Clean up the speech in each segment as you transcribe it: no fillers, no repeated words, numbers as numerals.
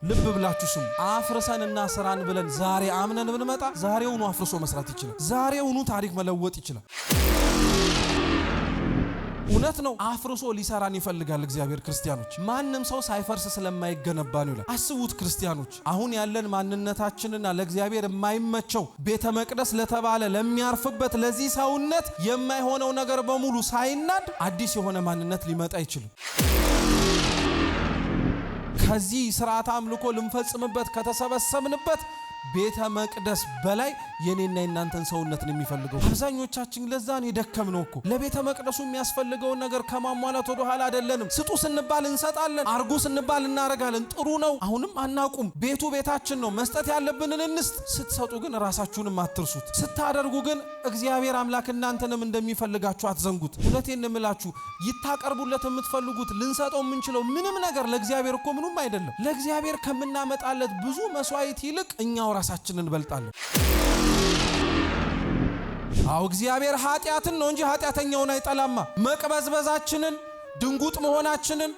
ልብ ብላችሁ ስሙ። አፍርሰንና ስራን ብለን ዛሬ አምነን ብንመጣ ዛሬውኑ አፍርሶ መስራት ይችላል። ዛሬውኑ ታሪክ መለወጥ ይችላል። እውነት ነው። አፍርሶ ሊሰራን ይፈልጋል እግዚአብሔር። ክርስቲያኖች ማንም ሰው ሳይፈርስ ስለማይገነባ ነው ይላል። አስቡት ክርስቲያኖች፣ አሁን ያለን ማንነታችንና ለእግዚአብሔር የማይመቸው ቤተ መቅደስ ለተባለ ለሚያርፍበት ለዚህ ሰውነት የማይሆነው ነገር በሙሉ ሳይናድ አዲስ የሆነ ማንነት ሊመጣ አይችልም። ከዚህ ስርዓት አምልኮ ልንፈጽምበት ከተሰበሰብንበት ቤተ መቅደስ በላይ የኔና የናንተን ሰውነት ነው የሚፈልገው። አብዛኞቻችን ለዛ ነው የደከምነው እኮ። ለቤተ መቅደሱ የሚያስፈልገውን ነገር ከማሟላት ወደ ኋላ አይደለንም። ስጡ ስንባል እንሰጣለን፣ አርጉ ስንባል እናረጋለን። ጥሩ ነው፣ አሁንም አናቁም። ቤቱ ቤታችን ነው፣ መስጠት ያለብንን እንስጥ። ስትሰጡ ግን ራሳችሁንም አትርሱት። ስታደርጉ ግን እግዚአብሔር አምላክ እናንተንም እንደሚፈልጋችሁ አትዘንጉት። እውነቴን ነው የምላችሁ፣ ይታቀርቡለት የምትፈልጉት ልንሰጠው የምንችለው ምንም ነገር ለእግዚአብሔር እኮ ምንም አይደለም። ለእግዚአብሔር ከምናመጣለት ብዙ መስዋዕት ይልቅ እኛው ራሳችንን እንበልጣለን። አው እግዚአብሔር ኃጢያትን ነው እንጂ ኃጢያተኛውን አይጠላማ። መቅበዝበዛችንን፣ ድንጉጥ መሆናችንን፣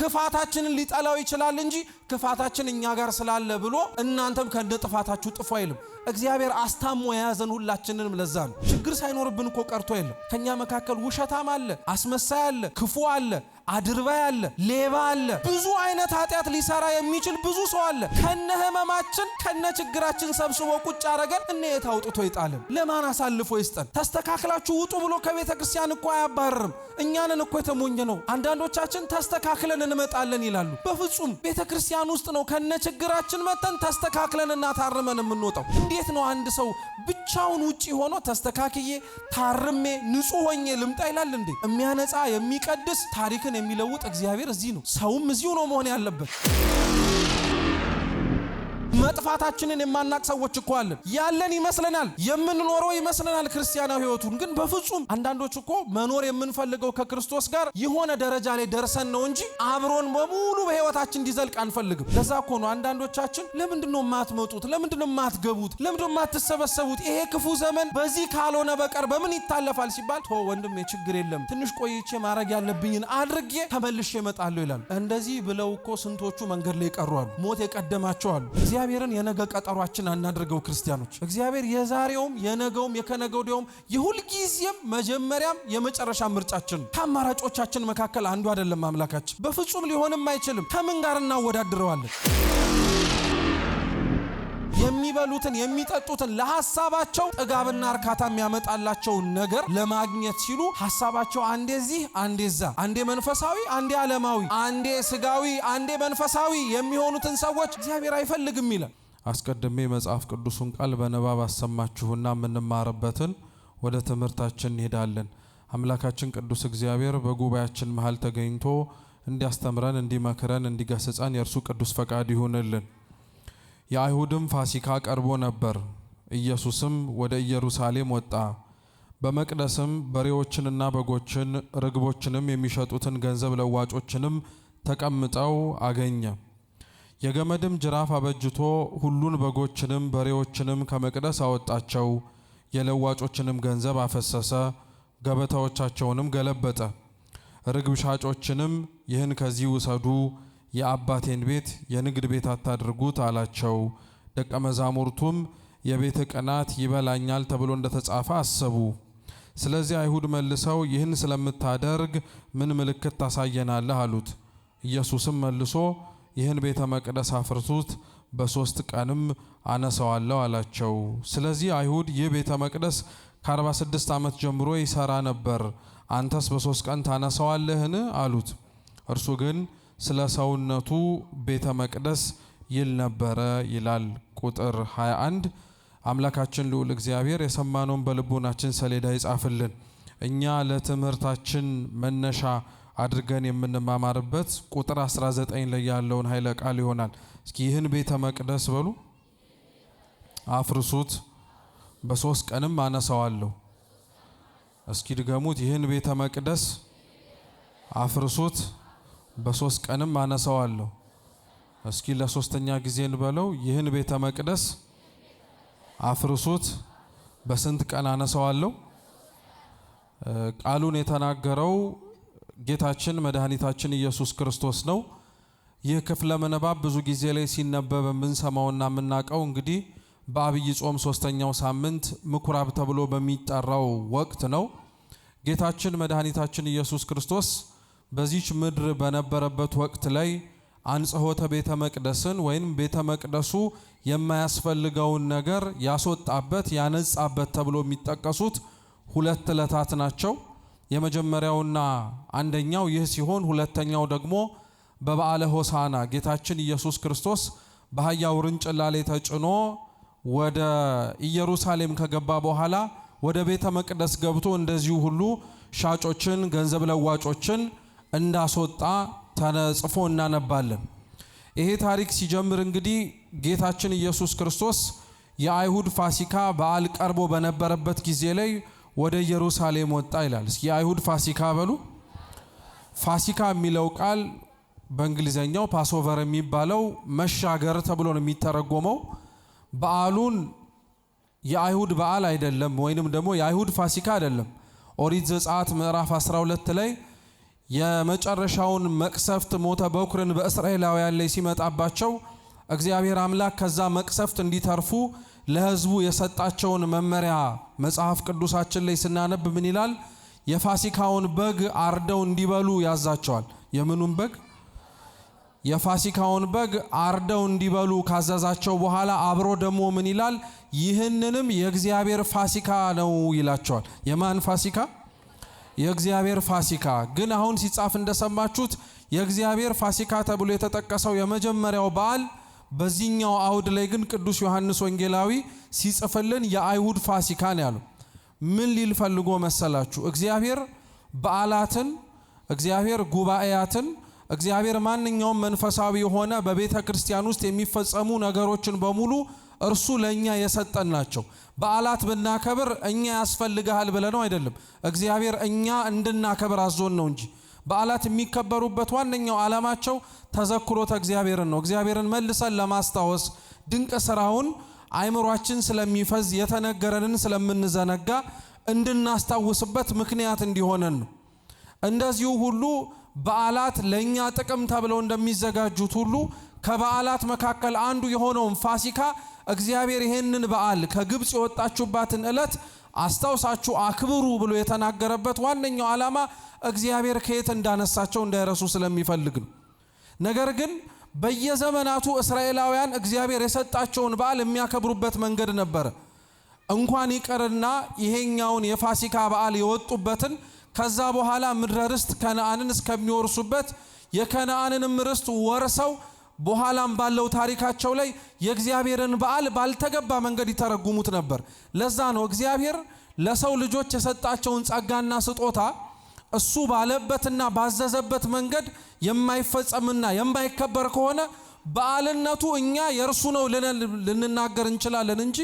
ክፋታችንን ሊጠላው ይችላል እንጂ ክፋታችን እኛ ጋር ስላለ ብሎ እናንተም ከነጥፋታችሁ ጥፉ አይልም። እግዚአብሔር አስታሞ የያዘን ሁላችንንም ለዛ ነው። ችግር ሳይኖርብን እኮ ቀርቶ የለም። ከኛ መካከል ውሸታም አለ፣ አስመሳይ አለ፣ ክፉ አለ፣ አድርባይ አለ፣ ሌባ አለ። ብዙ አይነት ኃጢያት ሊሰራ የሚችል ብዙ ሰው አለ። ከነ ህመማችን ከነ ችግራችን ሰብስቦ ቁጭ አረገን እነ የታውጥቶ ይጣልን። ለማን አሳልፎ ይስጠን? ተስተካክላችሁ ውጡ ብሎ ከቤተ ክርስቲያን እኮ አያባርርም። እኛንን እኮ የተሞኘ ነው። አንዳንዶቻችን ተስተካክለን እንመጣለን ይላሉ። በፍጹም ቤተ ክርስቲያን ውስጥ ነው ከነ ችግራችን መተን ተስተካክለንና ታርመን የምንወጣው። እንዴት ነው አንድ ሰው ብቻውን ውጪ ሆኖ ተስተካክዬ ታርሜ ንጹህ ሆኜ ልምጣ ይላል እንዴ? የሚያነጻ የሚቀድስ ታሪክን የሚለውጥ እግዚአብሔር እዚህ ነው። ሰውም እዚሁ ነው መሆን ያለበት። መጥፋታችንን የማናቅ ሰዎች እኮ አለን። ያለን ይመስለናል፣ የምንኖረው ይመስለናል ክርስቲያናዊ ህይወቱን። ግን በፍጹም አንዳንዶች እኮ መኖር የምንፈልገው ከክርስቶስ ጋር የሆነ ደረጃ ላይ ደርሰን ነው እንጂ አብሮን በሙሉ በህይወታችን እንዲዘልቅ አንፈልግም። ለዛ እኮ ነው አንዳንዶቻችን ለምንድነው የማትመጡት? ለምንድነው የማትገቡት? ለምንድነው የማትሰበሰቡት? ይሄ ክፉ ዘመን በዚህ ካልሆነ በቀር በምን ይታለፋል ሲባል ቶ ወንድሜ ችግር የለም ትንሽ ቆይቼ ማድረግ ያለብኝን አድርጌ ተመልሼ እመጣለሁ ይላል። እንደዚህ ብለው እኮ ስንቶቹ መንገድ ላይ ቀሯሉ፣ ሞት የቀደማቸው አሉ። እግዚአብሔርን የነገ ቀጠሯችን አናድርገው ክርስቲያኖች። እግዚአብሔር የዛሬውም የነገውም የከነገውዲያውም የሁል ጊዜም መጀመሪያም የመጨረሻ ምርጫችን ነው። ከአማራጮቻችን መካከል አንዱ አይደለም አምላካችን። በፍጹም ሊሆንም አይችልም። ከምን ጋር እናወዳድረዋለን? የሚበሉትን የሚጠጡትን ለሐሳባቸው ጥጋብና እርካታ የሚያመጣላቸውን ነገር ለማግኘት ሲሉ ሐሳባቸው አንዴ እዚህ አንዴ እዛ፣ አንዴ መንፈሳዊ አንዴ ዓለማዊ፣ አንዴ ስጋዊ አንዴ መንፈሳዊ የሚሆኑትን ሰዎች እግዚአብሔር አይፈልግም ይላል። አስቀድሜ መጽሐፍ ቅዱሱን ቃል በንባብ አሰማችሁና የምንማርበትን ወደ ትምህርታችን እንሄዳለን። አምላካችን ቅዱስ እግዚአብሔር በጉባኤያችን መሃል ተገኝቶ እንዲያስተምረን፣ እንዲመክረን፣ እንዲገስጸን የእርሱ ቅዱስ ፈቃድ ይሁንልን። የአይሁድም ፋሲካ ቀርቦ ነበር። ኢየሱስም ወደ ኢየሩሳሌም ወጣ። በመቅደስም በሬዎችንና በጎችን ርግቦችንም የሚሸጡትን ገንዘብ ለዋጮችንም ተቀምጠው አገኘ። የገመድም ጅራፍ አበጅቶ ሁሉን በጎችንም በሬዎችንም ከመቅደስ አወጣቸው። የለዋጮችንም ገንዘብ አፈሰሰ፣ ገበታዎቻቸውንም ገለበጠ። ርግብ ሻጮችንም ይህን ከዚህ ውሰዱ፣ የአባቴን ቤት የንግድ ቤት አታድርጉት አላቸው። ደቀ መዛሙርቱም የቤት ቅናት ይበላኛል ተብሎ እንደተጻፈ አሰቡ። ስለዚህ አይሁድ መልሰው ይህን ስለምታደርግ ምን ምልክት ታሳየናለህ አሉት። ኢየሱስም መልሶ ይህን ቤተ መቅደስ አፍርሱት፣ በ3 ቀንም አነሳዋለሁ አላቸው። ስለዚህ አይሁድ ይህ ቤተ መቅደስ ከ46 ዓመት ጀምሮ ይሰራ ነበር፣ አንተስ በ3 ቀን ታነሳዋለህን አሉት። እርሱ ግን ስለ ሰውነቱ ቤተ መቅደስ ይል ነበረ ይላል። ቁጥር 21 አምላካችን ልዑል እግዚአብሔር የሰማነውን በልቦናችን ሰሌዳ ይጻፍልን። እኛ ለትምህርታችን መነሻ አድርገን የምንማማርበት ቁጥር 19 ላይ ያለውን ኃይለ ቃል ይሆናል። እስኪ ይህን ቤተ መቅደስ በሉ አፍርሱት፣ በ3 ቀንም አነሳዋለሁ። እስኪ ድገሙት። ይህን ቤተ መቅደስ አፍርሱት፣ በ3 ቀንም አነሳዋለሁ። እስኪ ለሶስተኛ ጊዜ እንበለው። ይህን ቤተ መቅደስ አፍርሱት፣ በስንት ቀን አነሳዋለሁ? ቃሉን የተናገረው ጌታችን መድኃኒታችን ኢየሱስ ክርስቶስ ነው። ይህ ክፍለ ምንባብ ብዙ ጊዜ ላይ ሲነበብ የምንሰማውና የምናውቀው እንግዲህ በአብይ ጾም 3ኛው ሳምንት ምኩራብ ተብሎ በሚጠራው ወቅት ነው። ጌታችን መድኃኒታችን ኢየሱስ ክርስቶስ በዚች ምድር በነበረበት ወቅት ላይ አንጽሖተ ቤተ መቅደስን ወይም ቤተ መቅደሱ የማያስፈልገውን ነገር ያስወጣበት ያነጻበት ተብሎ የሚጠቀሱት 2 ዕለታት ናቸው። የመጀመሪያውና አንደኛው ይህ ሲሆን ሁለተኛው ደግሞ በበዓለ ሆሳዕና ጌታችን ኢየሱስ ክርስቶስ በአህያ ውርንጭላ ላይ ተጭኖ ወደ ኢየሩሳሌም ከገባ በኋላ ወደ ቤተ መቅደስ ገብቶ እንደዚሁ ሁሉ ሻጮችን ገንዘብ ለዋጮችን እንዳስወጣ ተጽፎ እናነባለን። ይሄ ታሪክ ሲጀምር እንግዲህ ጌታችን ኢየሱስ ክርስቶስ የአይሁድ ፋሲካ በዓል ቀርቦ በነበረበት ጊዜ ላይ ወደ ኢየሩሳሌም ወጣ ይላል። እስኪ የአይሁድ ፋሲካ በሉ። ፋሲካ የሚለው ቃል በእንግሊዘኛው ፓስኦቨር የሚባለው መሻገር ተብሎ ነው የሚተረጎመው። በዓሉን የአይሁድ በዓል አይደለም ወይንም ደግሞ የአይሁድ ፋሲካ አይደለም። ኦሪት ዘጸአት ምዕራፍ 12 ላይ የመጨረሻውን መቅሰፍት ሞተ በኩርን በእስራኤላውያን ላይ ሲመጣባቸው እግዚአብሔር አምላክ ከዛ መቅሰፍት እንዲተርፉ ለሕዝቡ የሰጣቸውን መመሪያ መጽሐፍ ቅዱሳችን ላይ ስናነብ ምን ይላል? የፋሲካውን በግ አርደው እንዲበሉ ያዛቸዋል። የምኑን በግ? የፋሲካውን በግ አርደው እንዲበሉ ካዘዛቸው በኋላ አብሮ ደግሞ ምን ይላል? ይህንንም የእግዚአብሔር ፋሲካ ነው ይላቸዋል። የማን ፋሲካ? የእግዚአብሔር ፋሲካ። ግን አሁን ሲጻፍ እንደሰማችሁት የእግዚአብሔር ፋሲካ ተብሎ የተጠቀሰው የመጀመሪያው በዓል በዚህኛው አውድ ላይ ግን ቅዱስ ዮሐንስ ወንጌላዊ ሲጽፍልን የአይሁድ ፋሲካ ነው ያለው። ምን ሊል ፈልጎ መሰላችሁ? እግዚአብሔር በዓላትን፣ እግዚአብሔር ጉባኤያትን፣ እግዚአብሔር ማንኛውም መንፈሳዊ የሆነ በቤተ ክርስቲያን ውስጥ የሚፈጸሙ ነገሮችን በሙሉ እርሱ ለኛ የሰጠን ናቸው። በዓላት ብናከብር እኛ ያስፈልጋል ብለነው አይደለም። እግዚአብሔር እኛ እንድናከብር አዞን ነው እንጂ በዓላት የሚከበሩበት ዋነኛው ዓላማቸው ተዘክሮተ እግዚአብሔርን ነው። እግዚአብሔርን መልሰን ለማስታወስ ድንቅ ስራውን አይምሯችን ስለሚፈዝ የተነገረንን ስለምንዘነጋ እንድናስታውስበት ምክንያት እንዲሆነን ነው። እንደዚሁ ሁሉ በዓላት ለኛ ጥቅም ተብለው እንደሚዘጋጁት ሁሉ ከበዓላት መካከል አንዱ የሆነውን ፋሲካ እግዚአብሔር ይሄንን በዓል ከግብጽ የወጣችሁባትን ዕለት አስታውሳችሁ አክብሩ ብሎ የተናገረበት ዋነኛው ዓላማ እግዚአብሔር ከየት እንዳነሳቸው እንዳይረሱ ስለሚፈልግ ነው። ነገር ግን በየዘመናቱ እስራኤላውያን እግዚአብሔር የሰጣቸውን በዓል የሚያከብሩበት መንገድ ነበረ። እንኳን ይቀርና ይሄኛውን የፋሲካ በዓል የወጡበትን ከዛ በኋላ ምድረ ርስት ከነዓንን እስከሚወርሱበት የከነዓንንም ርስት ወርሰው በኋላም ባለው ታሪካቸው ላይ የእግዚአብሔርን በዓል ባልተገባ መንገድ ይተረጉሙት ነበር። ለዛ ነው እግዚአብሔር ለሰው ልጆች የሰጣቸውን ጸጋና ስጦታ እሱ ባለበትና ባዘዘበት መንገድ የማይፈጸምና የማይከበር ከሆነ በዓልነቱ እኛ የእርሱ ነው ልንናገር እንችላለን እንጂ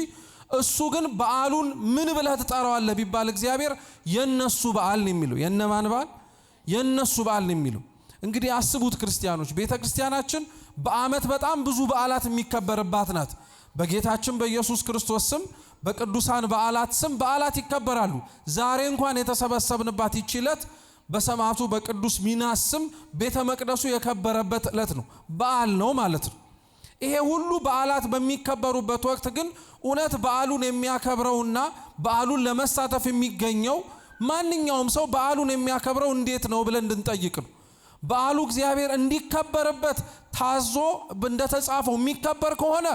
እሱ ግን በዓሉን ምን ብለህ ትጠራዋለህ ቢባል እግዚአብሔር የነሱ በዓል ነው የሚለው። የነማን በዓል? የነሱ በዓል ነው የሚለው። እንግዲህ አስቡት ክርስቲያኖች፣ ቤተ ክርስቲያናችን በዓመት በጣም ብዙ በዓላት የሚከበርባት ናት። በጌታችን በኢየሱስ ክርስቶስ ስም በቅዱሳን በዓላት ስም በዓላት ይከበራሉ። ዛሬ እንኳን የተሰበሰብንባት ይህች ዕለት በሰማዕቱ በቅዱስ ሚናስ ስም ቤተ መቅደሱ የከበረበት ዕለት ነው፣ በዓል ነው ማለት ነው። ይሄ ሁሉ በዓላት በሚከበሩበት ወቅት ግን እውነት በዓሉን የሚያከብረውና በዓሉን ለመሳተፍ የሚገኘው ማንኛውም ሰው በዓሉን የሚያከብረው እንዴት ነው ብለን እንድንጠይቅ ነው። በዓሉ እግዚአብሔር እንዲከበርበት ታዞ እንደተጻፈው የሚከበር ከሆነ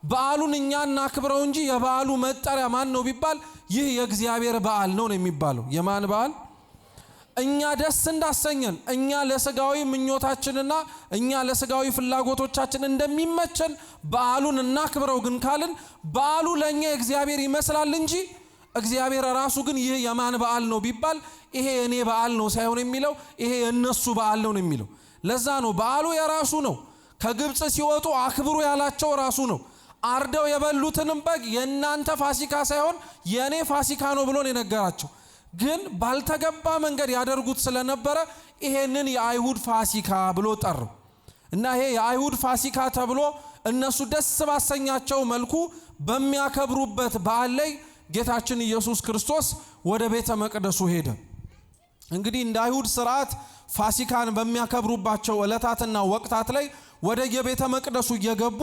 በዓሉን እኛ እናክብረው እንጂ የበዓሉ መጠሪያ ማን ነው ቢባል ይህ የእግዚአብሔር በዓል ነው የሚባለው። የማን በዓል? እኛ ደስ እንዳሰኘን እኛ ለስጋዊ ምኞታችንና እኛ ለስጋዊ ፍላጎቶቻችን እንደሚመቸን በዓሉን እናክብረው ግን ካልን በዓሉ ለኛ እግዚአብሔር ይመስላል እንጂ እግዚአብሔር ራሱ ግን ይህ የማን በዓል ነው ቢባል ይሄ የኔ በዓል ነው ሳይሆን የሚለው ይሄ የነሱ በዓል ነው የሚለው። ለዛ ነው በዓሉ የራሱ ነው። ከግብጽ ሲወጡ አክብሩ ያላቸው ራሱ ነው። አርደው የበሉትንም በግ የናንተ ፋሲካ ሳይሆን የኔ ፋሲካ ነው ብሎ ነው የነገራቸው። ግን ባልተገባ መንገድ ያደርጉት ስለነበረ ይሄንን የአይሁድ ፋሲካ ብሎ ጠሩ እና ይሄ የአይሁድ ፋሲካ ተብሎ እነሱ ደስ ባሰኛቸው መልኩ በሚያከብሩበት በዓል ላይ ጌታችን ኢየሱስ ክርስቶስ ወደ ቤተ መቅደሱ ሄደ። እንግዲህ እንደ አይሁድ ሥርዓት ፋሲካን በሚያከብሩባቸው ዕለታትና ወቅታት ላይ ወደ የቤተ መቅደሱ እየገቡ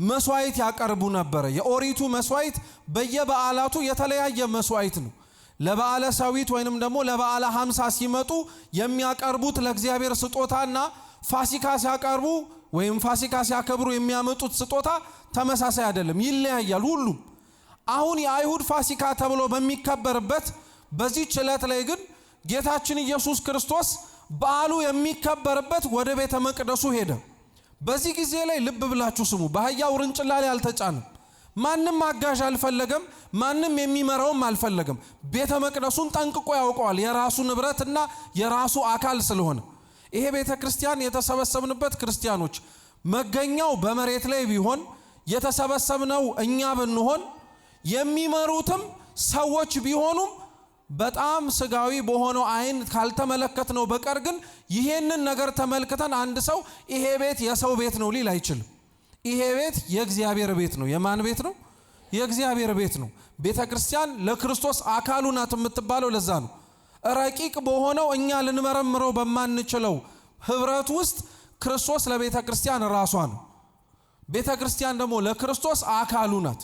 መስዋዕት ያቀርቡ ነበር። የኦሪቱ መስዋዕት በየበዓላቱ የተለያየ መስዋዕት ነው። ለበዓለ ሰዊት ወይንም ደግሞ ለበዓለ 50 ሲመጡ የሚያቀርቡት ለእግዚአብሔር ስጦታና ፋሲካ ሲያቀርቡ ወይም ፋሲካ ሲያከብሩ የሚያመጡት ስጦታ ተመሳሳይ አይደለም፣ ይለያያል ሁሉም። አሁን የአይሁድ ፋሲካ ተብሎ በሚከበርበት በዚህ ዕለት ላይ ግን ጌታችን ኢየሱስ ክርስቶስ በዓሉ የሚከበርበት ወደ ቤተ መቅደሱ ሄደ። በዚህ ጊዜ ላይ ልብ ብላችሁ ስሙ። በአህያ ውርንጭላ ላይ አልተጫነም። ማንም አጋዥ አልፈለገም። ማንም የሚመራውም አልፈለገም። ቤተ መቅደሱን ጠንቅቆ ያውቀዋል፣ የራሱ ንብረትና የራሱ አካል ስለሆነ። ይሄ ቤተ ክርስቲያን የተሰበሰብንበት ክርስቲያኖች መገኛው በመሬት ላይ ቢሆን የተሰበሰብነው እኛ ብንሆን የሚመሩትም ሰዎች ቢሆኑም በጣም ስጋዊ በሆነው አይን ካልተመለከትነው በቀር ግን ይሄንን ነገር ተመልክተን አንድ ሰው ይሄ ቤት የሰው ቤት ነው ሊል አይችልም። ይሄ ቤት የእግዚአብሔር ቤት ነው። የማን ቤት ነው? የእግዚአብሔር ቤት ነው። ቤተ ክርስቲያን ለክርስቶስ አካሉ ናት የምትባለው ለዛ ነው። ረቂቅ በሆነው እኛ ልንመረምረው በማንችለው ህብረት ውስጥ ክርስቶስ ለቤተ ክርስቲያን ራሷ ነው። ቤተ ክርስቲያን ደግሞ ለክርስቶስ አካሉ ናት።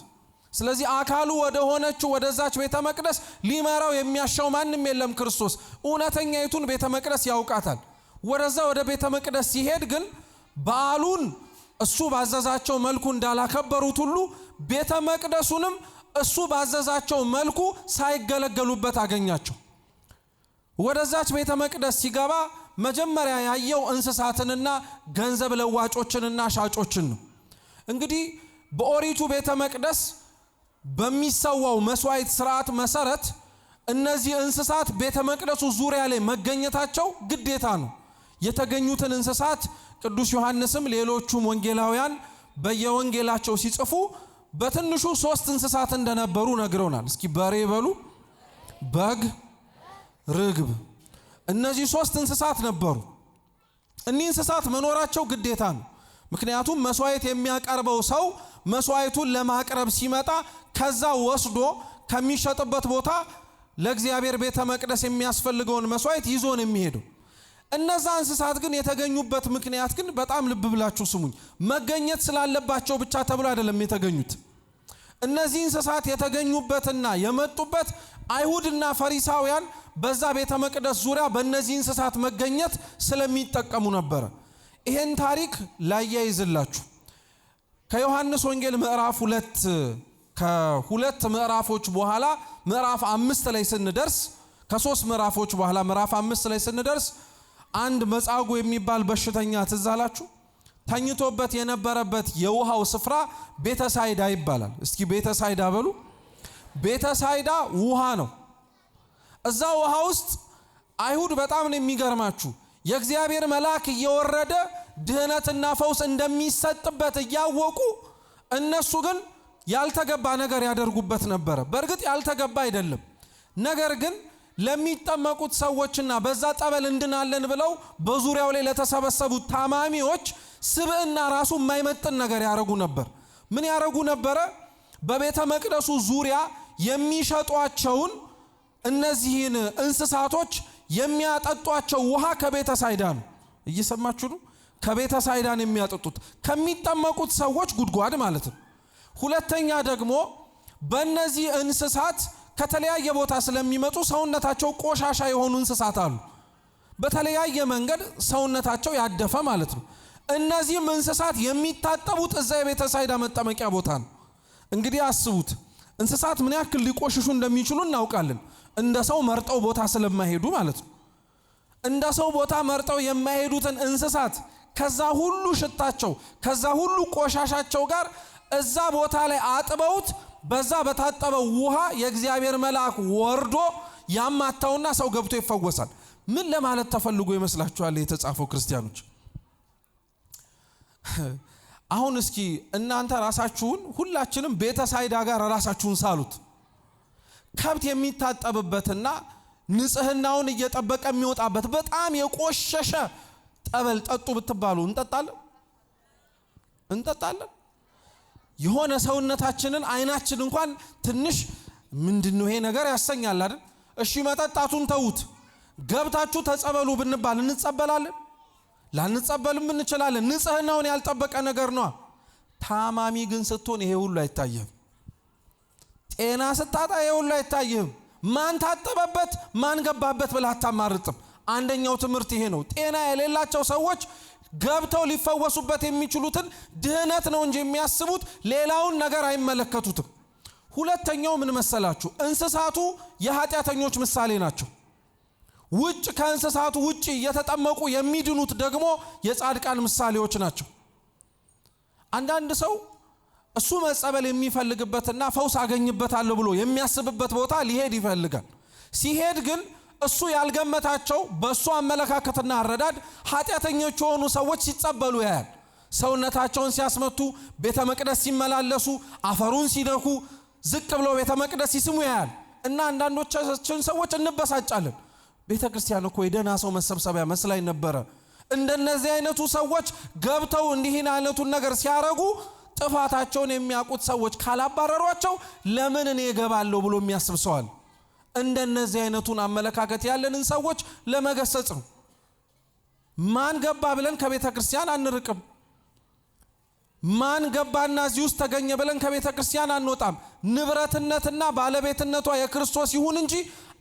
ስለዚህ አካሉ ወደ ሆነችው ወደዛች ቤተ መቅደስ ሊመራው የሚያሻው ማንም የለም። ክርስቶስ እውነተኛይቱን ቤተ መቅደስ ያውቃታል። ወደዛ ወደ ቤተ መቅደስ ሲሄድ ግን በዓሉን እሱ ባዘዛቸው መልኩ እንዳላከበሩት ሁሉ ቤተ መቅደሱንም እሱ ባዘዛቸው መልኩ ሳይገለገሉበት አገኛቸው። ወደዛች ቤተ መቅደስ ሲገባ መጀመሪያ ያየው እንስሳትንና ገንዘብ ለዋጮችንና ሻጮችን ነው። እንግዲህ በኦሪቱ ቤተ መቅደስ በሚሰዋው መስዋዕት ሥርዓት መሰረት እነዚህ እንስሳት ቤተ መቅደሱ ዙሪያ ላይ መገኘታቸው ግዴታ ነው። የተገኙትን እንስሳት ቅዱስ ዮሐንስም ሌሎቹም ወንጌላውያን በየወንጌላቸው ሲጽፉ በትንሹ 3 እንስሳት እንደነበሩ ነግረውናል። እስኪ በሬ በሉ፣ በግ፣ ርግብ። እነዚህ 3 እንስሳት ነበሩ። እኒህ እንስሳት መኖራቸው ግዴታ ነው። ምክንያቱም መስዋዕት የሚያቀርበው ሰው መስዋዕቱን ለማቅረብ ሲመጣ ከዛ ወስዶ ከሚሸጥበት ቦታ ለእግዚአብሔር ቤተ መቅደስ የሚያስፈልገውን መስዋዕት ይዞ ነው የሚሄደው። እነዛ እንስሳት ግን የተገኙበት ምክንያት ግን በጣም ልብ ብላችሁ ስሙኝ። መገኘት ስላለባቸው ብቻ ተብሎ አይደለም የተገኙት። እነዚህ እንስሳት የተገኙበትና የመጡበት አይሁድና ፈሪሳውያን በዛ ቤተ መቅደስ ዙሪያ በእነዚህ እንስሳት መገኘት ስለሚጠቀሙ ነበር። ይሄን ታሪክ ላያይዝላችሁ ከዮሐንስ ወንጌል ምዕራፍ 2 ከሁለት ምዕራፎች በኋላ ምዕራፍ 5 ላይ ስንደርስ ከ3 ምዕራፎች በኋላ ምዕራፍ 5 ላይ ስንደርስ አንድ መጻጉዕ የሚባል በሽተኛ ትዝ አላችሁ? ተኝቶበት የነበረበት የውሃው ስፍራ ቤተሳይዳ ይባላል። እስኪ ቤተሳይዳ በሉ። ቤተሳይዳ ውሃ ነው። እዛ ውሃ ውስጥ አይሁድ በጣም ነው የሚገርማችሁ የእግዚአብሔር መልአክ እየወረደ ድህነትና ፈውስ እንደሚሰጥበት እያወቁ እነሱ ግን ያልተገባ ነገር ያደርጉበት ነበር። በእርግጥ ያልተገባ አይደለም፣ ነገር ግን ለሚጠመቁት ሰዎችና በዛ ጠበል እንድናለን ብለው በዙሪያው ላይ ለተሰበሰቡት ታማሚዎች ስብዕና ራሱ የማይመጥን ነገር ያረጉ ነበር። ምን ያረጉ ነበረ? በቤተ መቅደሱ ዙሪያ የሚሸጧቸውን እነዚህን እንስሳቶች የሚያጠጧቸው ውሃ ከቤተ ሳይዳ ነው። እየሰማችሁ ነው? ከቤተ ሳይዳን የሚያጠጡት ከሚጠመቁት ሰዎች ጉድጓድ ማለት ነው። ሁለተኛ ደግሞ በእነዚህ እንስሳት ከተለያየ ቦታ ስለሚመጡ ሰውነታቸው ቆሻሻ የሆኑ እንስሳት አሉ። በተለያየ መንገድ ሰውነታቸው ያደፈ ማለት ነው። እነዚህም እንስሳት የሚታጠቡት እዛ የቤተ ሳይዳ መጠመቂያ ቦታ ነው። እንግዲህ አስቡት እንስሳት ምን ያክል ሊቆሽሹ እንደሚችሉ እናውቃለን። እንደ ሰው መርጠው ቦታ ስለማይሄዱ ማለት ነው። እንደ ሰው ቦታ መርጠው የማይሄዱትን እንስሳት ከዛ ሁሉ ሽታቸው ከዛ ሁሉ ቆሻሻቸው ጋር እዛ ቦታ ላይ አጥበውት በዛ በታጠበው ውሃ የእግዚአብሔር መልአክ ወርዶ ያማታውና ሰው ገብቶ ይፈወሳል። ምን ለማለት ተፈልጎ ይመስላችኋል የተጻፈው ክርስቲያኖች? አሁን እስኪ እናንተ ራሳችሁን ሁላችንም ቤተ ሳይዳ ጋር ራሳችሁን ሳሉት። ከብት የሚታጠብበትና ንጽህናውን እየጠበቀ የሚወጣበት በጣም የቆሸሸ ጠበል ጠጡ ብትባሉ እንጠጣለን? የሆነ ሰውነታችንን አይናችን እንኳን ትንሽ ምንድነው ይሄ ነገር ያሰኛል አይደል? እሺ መጠጣቱን ተውት፣ ገብታችሁ ተጸበሉ ብንባል እንጸበላለን? ላንጸበልም እንችላለን። ንጽህናውን ያልጠበቀ ነገር ነው። ታማሚ ግን ስትሆን ይሄ ሁሉ አይታየም። ጤና ስታጣ ይሄ ሁሉ አይታየም። ማን ታጠበበት ማን ገባበት ብለህ አታማርጥም። አንደኛው ትምህርት ይሄ ነው። ጤና የሌላቸው ሰዎች ገብተው ሊፈወሱበት የሚችሉትን ድህነት ነው እንጂ የሚያስቡት ሌላውን ነገር አይመለከቱትም። ሁለተኛው ምን መሰላችሁ? እንስሳቱ የኃጢአተኞች ምሳሌ ናቸው። ውጭ ከእንስሳቱ ውጭ እየተጠመቁ የሚድኑት ደግሞ የጻድቃን ምሳሌዎች ናቸው። አንዳንድ ሰው እሱ መጸበል የሚፈልግበትና ፈውስ አገኝበታለሁ ብሎ የሚያስብበት ቦታ ሊሄድ ይፈልጋል። ሲሄድ ግን እሱ ያልገመታቸው በእሱ አመለካከትና አረዳድ ኃጢአተኞች የሆኑ ሰዎች ሲጸበሉ ያያል። ሰውነታቸውን ሲያስመቱ፣ ቤተ መቅደስ ሲመላለሱ፣ አፈሩን ሲነኩ፣ ዝቅ ብለው ቤተ መቅደስ ሲስሙ ያያል። እና አንዳንዶቻችን ሰዎች እንበሳጫለን። ቤተ ክርስቲያን እኮ የደህና ሰው መሰብሰቢያ መስላኝ ነበረ። እንደነዚህ አይነቱ ሰዎች ገብተው እንዲህን አይነቱን ነገር ሲያረጉ ጥፋታቸውን የሚያውቁት ሰዎች ካላባረሯቸው ለምን እኔ እገባለሁ ብሎ የሚያስብ ሰው አለ። እንደነዚህ አይነቱን አመለካከት ያለንን ሰዎች ለመገሰጽ ነው። ማን ገባ ብለን ከቤተ ክርስቲያን አንርቅም። ማን ገባና እዚህ ውስጥ ተገኘ ብለን ከቤተ ክርስቲያን አንወጣም። ንብረትነትና ባለቤትነቷ የክርስቶስ ይሁን እንጂ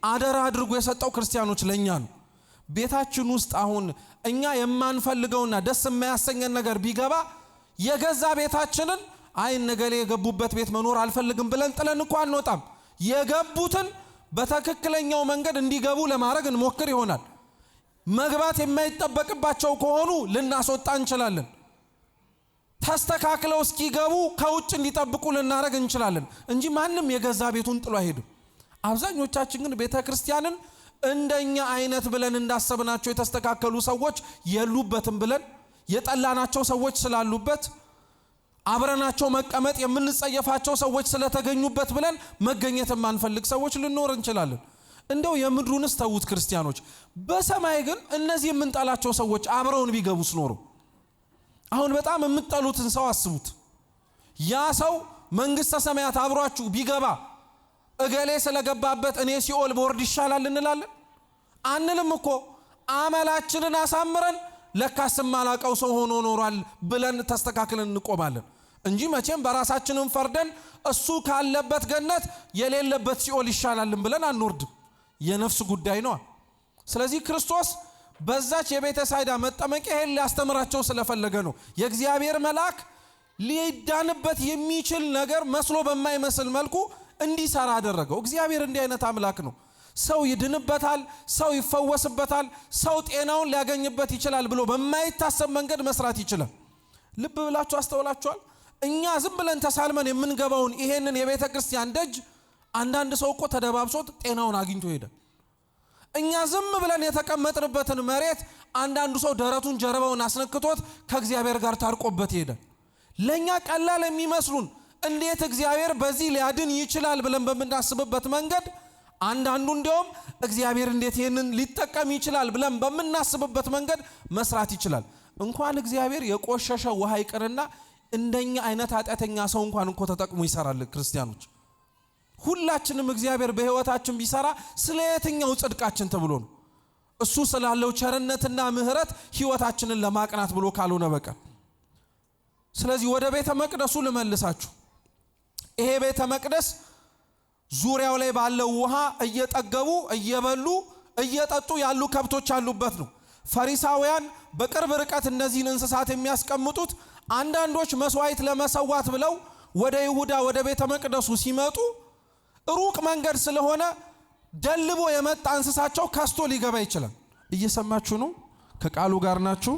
አደራ አድርጎ የሰጠው ክርስቲያኖች ለኛ ነው። ቤታችን ውስጥ አሁን እኛ የማንፈልገውና ደስ የማያሰኘን ነገር ቢገባ የገዛ ቤታችንን ነገሌ የገቡበት ቤት መኖር አልፈልግም ብለን ጥለን እንኳን አንወጣም። የገቡትን በትክክለኛው መንገድ እንዲገቡ ለማድረግ እንሞክር ይሆናል። መግባት የማይጠበቅባቸው ከሆኑ ልናስወጣ እንችላለን። ተስተካክለው እስኪገቡ ከውጭ እንዲጠብቁ ልናደርግ እንችላለን እንጂ ማንም የገዛ ቤቱን ጥሎ አይሄድም። አብዛኞቻችን ግን ቤተ ክርስቲያንን እንደኛ አይነት ብለን እንዳሰብናቸው የተስተካከሉ ሰዎች የሉበትም ብለን የጠላናቸው ሰዎች ስላሉበት አብረናቸው መቀመጥ የምንጸየፋቸው ሰዎች ስለተገኙበት ብለን መገኘት የማንፈልግ ሰዎች ልንኖር እንችላለን። እንደው የምድሩንስ ተውት ክርስቲያኖች፣ በሰማይ ግን እነዚህ የምንጠላቸው ሰዎች አብረውን ቢገቡስ ኖሩ። አሁን በጣም የምትጠሉትን ሰው አስቡት። ያ ሰው መንግስተ ሰማያት አብሯችሁ ቢገባ እገሌ ስለገባበት እኔ ሲኦል ቦርድ ይሻላል እንላለን? አንልም እኮ። አመላችንን አሳምረን ለካስ ማላቀው ሰው ሆኖ ኖሯል ብለን ተስተካክለን እንቆማለን እንጂ መቼም በራሳችንን ፈርደን እሱ ካለበት ገነት የሌለበት ሲኦል ይሻላልን ብለን አንወርድም። የነፍስ ጉዳይ ነው። ስለዚህ ክርስቶስ በዛች የቤተሳይዳ መጠመቂያ ይሄን ሊያስተምራቸው ስለፈለገ ነው። የእግዚአብሔር መልአክ ሊዳንበት የሚችል ነገር መስሎ በማይመስል መልኩ እንዲሰራ አደረገው። እግዚአብሔር እንዲህ አይነት አምላክ ነው። ሰው ይድንበታል፣ ሰው ይፈወስበታል፣ ሰው ጤናውን ሊያገኝበት ይችላል ብሎ በማይታሰብ መንገድ መስራት ይችላል። ልብ ብላችሁ አስተውላችኋል? እኛ ዝም ብለን ተሳልመን የምንገባውን ይሄንን የቤተ ክርስቲያን ደጅ አንዳንድ ሰው እኮ ተደባብሶት ጤናውን አግኝቶ ሄደ። እኛ ዝም ብለን የተቀመጥንበትን መሬት አንዳንዱ ሰው ደረቱን ጀርባውን አስነክቶት ከእግዚአብሔር ጋር ታርቆበት ሄደ። ለኛ ቀላል የሚመስሉን እንዴት እግዚአብሔር በዚህ ሊያድን ይችላል ብለን በምናስብበት መንገድ አንዳንዱ እንደውም እግዚአብሔር እንዴት ይሄንን ሊጠቀም ይችላል ብለን በምናስብበት መንገድ መስራት ይችላል። እንኳን እግዚአብሔር የቆሸሸ ውሃ ይቅርና እንደኛ አይነት ኃጢአተኛ ሰው እንኳን እኮ ተጠቅሞ ይሰራል። ክርስቲያኖች ሁላችንም እግዚአብሔር በህይወታችን ቢሰራ ስለየትኛው ጽድቃችን ተብሎ ነው? እሱ ስላለው ቸርነትና ምህረት ህይወታችንን ለማቅናት ብሎ ካልሆነ በቀር። ስለዚህ ወደ ቤተ መቅደሱ ልመልሳችሁ። ይሄ ቤተ መቅደስ ዙሪያው ላይ ባለው ውሃ እየጠገቡ እየበሉ እየጠጡ ያሉ ከብቶች ያሉበት ነው። ፈሪሳውያን በቅርብ ርቀት እነዚህን እንስሳት የሚያስቀምጡት አንዳንዶች መስዋዕት ለመሰዋት ብለው ወደ ይሁዳ ወደ ቤተ መቅደሱ ሲመጡ ሩቅ መንገድ ስለሆነ ደልቦ የመጣ እንስሳቸው ከስቶ ሊገባ ይችላል። እየሰማችሁ ነው? ከቃሉ ጋር ናችሁ?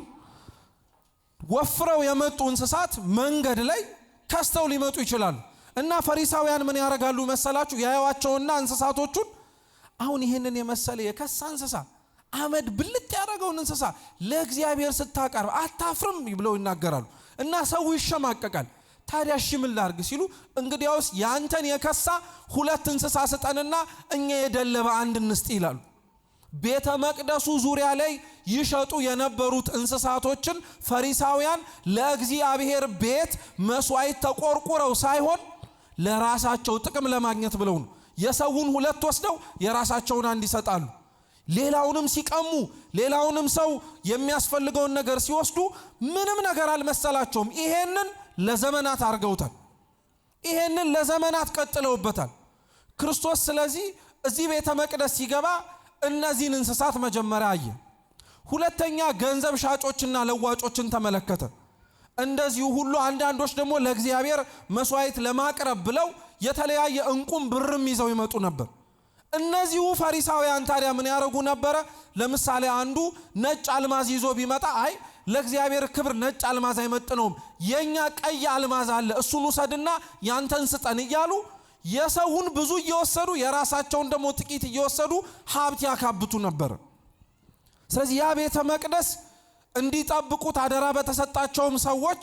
ወፍረው የመጡ እንስሳት መንገድ ላይ ከስተው ሊመጡ ይችላሉ። እና ፈሪሳውያን ምን ያረጋሉ መሰላችሁ? ያያዋቸውና እንስሳቶቹን አሁን ይሄንን የመሰለ የከሳ እንስሳ አመድ ብልጥ ያረጋውን እንስሳ ለእግዚአብሔር ስታቀርብ አታፍርም ብለው ይናገራሉ። እና ሰው ይሸማቀቃል። ታዲያ እሺ ምን ላርግ ሲሉ እንግዲያውስ ያንተን የከሳ ሁለት እንስሳ ስጠንና እኛ የደለበ አንድ እንስጥ ይላሉ። ቤተ መቅደሱ ዙሪያ ላይ ይሸጡ የነበሩት እንስሳቶችን ፈሪሳውያን ለእግዚአብሔር ቤት መስዋዕት ተቆርቁረው ሳይሆን ለራሳቸው ጥቅም ለማግኘት ብለው ነው። የሰውን ሁለት ወስደው የራሳቸውን አንድ ይሰጣሉ። ሌላውንም ሲቀሙ ሌላውንም ሰው የሚያስፈልገውን ነገር ሲወስዱ ምንም ነገር አልመሰላቸውም። ይሄንን ለዘመናት አርገውታል። ይሄንን ለዘመናት ቀጥለውበታል። ክርስቶስ ስለዚህ እዚህ ቤተ መቅደስ ሲገባ እነዚህን እንስሳት መጀመሪያ አየ። ሁለተኛ ገንዘብ ሻጮችና ለዋጮችን ተመለከተ። እንደዚሁ ሁሉ አንዳንዶች ደግሞ ለእግዚአብሔር መስዋዕት ለማቅረብ ብለው የተለያየ እንቁም ብርም ይዘው ይመጡ ነበር። እነዚሁ ፈሪሳውያን ታዲያ ምን ያደርጉ ነበር? ለምሳሌ አንዱ ነጭ አልማዝ ይዞ ቢመጣ አይ ለእግዚአብሔር ክብር ነጭ አልማዝ አይመጥነውም፣ የኛ ቀይ አልማዝ አለ እሱን ውሰድና ያንተን ስጠን እያሉ የሰውን ብዙ እየወሰዱ የራሳቸውን ደግሞ ጥቂት እየወሰዱ ሀብት ያካብቱ ነበር። ስለዚህ ያ ቤተ መቅደስ እንዲጠብቁት አደራ በተሰጣቸውም ሰዎች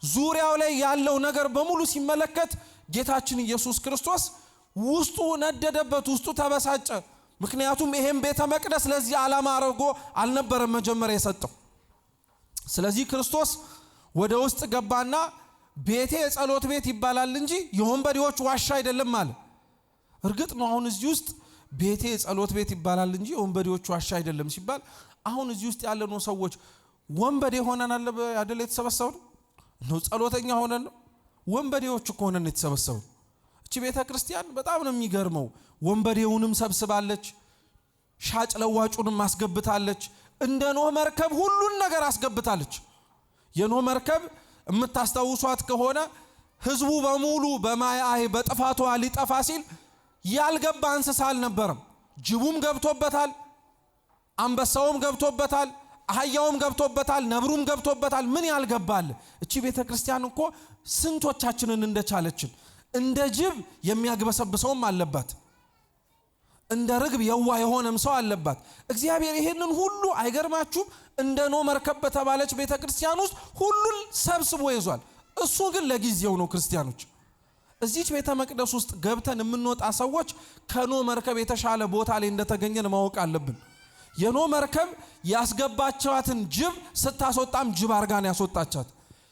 ዙሪያው ላይ ያለው ነገር በሙሉ ሲመለከት ጌታችን ኢየሱስ ክርስቶስ ውስጡ ነደደበት፣ ውስጡ ተበሳጨ። ምክንያቱም ይሄን ቤተ መቅደስ ለዚህ ዓላማ አድርጎ አልነበረም መጀመሪያ የሰጠው። ስለዚህ ክርስቶስ ወደ ውስጥ ገባና ቤቴ የጸሎት ቤት ይባላል እንጂ የወንበዴዎች ዋሻ አይደለም አለ። እርግጥ ነው አሁን እዚህ ውስጥ ቤቴ የጸሎት ቤት ይባላል እንጂ የወንበዴዎች ዋሻ አይደለም ሲባል አሁን እዚህ ውስጥ ያለነው ሰዎች ወንበዴ ሆነን አይደል የተሰበሰብነው? ነው ጸሎተኛ ሆነን ነው? ወንበዴዎች እኮ ሆነን የተሰበሰብነው። እቺ ቤተ ክርስቲያን በጣም ነው የሚገርመው። ወንበዴውንም ሰብስባለች፣ ሻጭ ለዋጩንም አስገብታለች፣ እንደ ኖህ መርከብ ሁሉን ነገር አስገብታለች። የኖህ መርከብ የምታስታውሷት ከሆነ ህዝቡ በሙሉ በማይ በጥፋቷ ሊጠፋ ሲል ያልገባ እንስሳ አልነበረም። ጅቡም ገብቶበታል፣ አንበሳውም ገብቶበታል፣ አህያውም ገብቶበታል፣ ነብሩም ገብቶበታል። ምን ያልገባል? እቺ ቤተ ክርስቲያን እኮ ስንቶቻችንን እንደቻለችን። እንደ ጅብ የሚያግበሰብሰውም አለባት፣ እንደ ርግብ የዋህ የሆነም ሰው አለባት። እግዚአብሔር ይሄንን ሁሉ አይገርማችሁም? እንደ ኖህ መርከብ በተባለች ቤተ ክርስቲያን ውስጥ ሁሉን ሰብስቦ ይዟል። እሱ ግን ለጊዜው ነው። ክርስቲያኖች እዚች ቤተ መቅደስ ውስጥ ገብተን የምንወጣ ሰዎች ከኖህ መርከብ የተሻለ ቦታ ላይ እንደተገኘን ማወቅ አለብን። የኖህ መርከብ ያስገባቻትን ጅብ ስታስወጣም ጅብ አርጋን ያስወጣቻት፣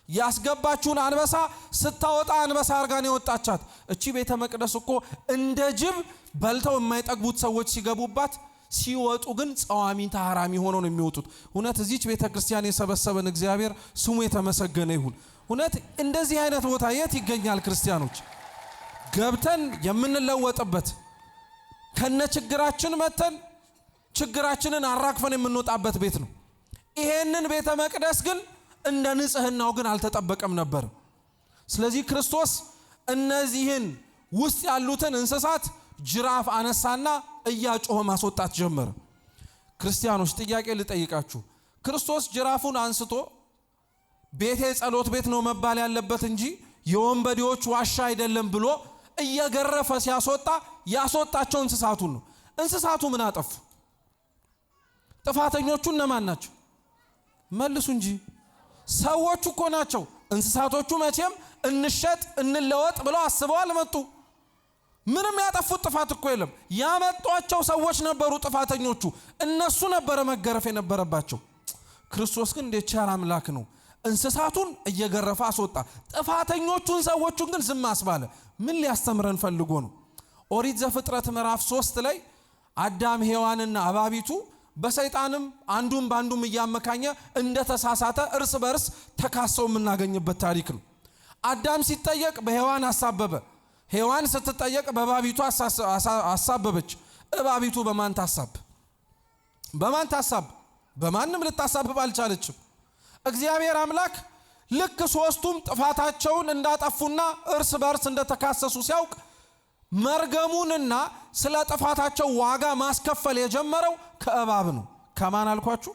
ያስገባችውን አንበሳ ስታወጣ አንበሳ አርጋን ያወጣቻት። እቺ ቤተ መቅደስ እኮ እንደ ጅብ በልተው የማይጠግቡት ሰዎች ሲገቡባት ሲወጡ ግን ጸዋሚ ታራሚ ሆነው ነው የሚወጡት። እውነት እዚች ቤተ ክርስቲያን የሰበሰበን እግዚአብሔር ስሙ የተመሰገነ ይሁን። እውነት እንደዚህ አይነት ቦታ የት ይገኛል? ክርስቲያኖች ገብተን የምንለወጥበት ከነ ችግራችን መተን ችግራችንን አራግፈን የምንወጣበት ቤት ነው። ይሄንን ቤተ መቅደስ ግን እንደ ንጽህናው ግን አልተጠበቀም ነበር። ስለዚህ ክርስቶስ እነዚህን ውስጥ ያሉትን እንስሳት ጅራፍ አነሳና እያጮኸ ማስወጣት ጀመረ። ክርስቲያኖች ጥያቄ ልጠይቃችሁ። ክርስቶስ ጅራፉን አንስቶ ቤቴ ጸሎት ቤት ነው መባል ያለበት እንጂ የወንበዴዎች ዋሻ አይደለም ብሎ እየገረፈ ሲያስወጣ ያስወጣቸው እንስሳቱን ነው። እንስሳቱ ምን አጠፉ? ጥፋተኞቹ እነማን ናቸው? መልሱ እንጂ። ሰዎቹ እኮ ናቸው። እንስሳቶቹ መቼም እንሸጥ እንለወጥ ብለው አስበው አልመጡ። ምንም ያጠፉት ጥፋት እኮ የለም። ያመጧቸው ሰዎች ነበሩ ጥፋተኞቹ። እነሱ ነበረ መገረፍ የነበረባቸው። ክርስቶስ ግን እንደ ቸር አምላክ ነው። እንስሳቱን እየገረፈ አስወጣ፣ ጥፋተኞቹን ሰዎቹን ግን ዝም አስባለ። ምን ሊያስተምረን ፈልጎ ነው? ኦሪት ዘፍጥረት ምዕራፍ 3 ላይ አዳም ሔዋንና እባቢቱ በሰይጣንም አንዱም ባንዱም እያመካኘ እንደተሳሳተ እርስ በርስ ተካሰው የምናገኝበት ታሪክ ነው። አዳም ሲጠየቅ በሔዋን አሳበበ፣ ሔዋን ስትጠየቅ በእባቢቱ አሳበበች። እባቢቱ በማን ታሳብ? በማን ታሳብ? በማንም ልታሳብብ አልቻለችም። እግዚአብሔር አምላክ ልክ ሶስቱም ጥፋታቸውን እንዳጠፉና እርስ በርስ እንደተካሰሱ ሲያውቅ መርገሙንና ስለ ጥፋታቸው ዋጋ ማስከፈል የጀመረው ከእባብ ነው። ከማን አልኳችሁ?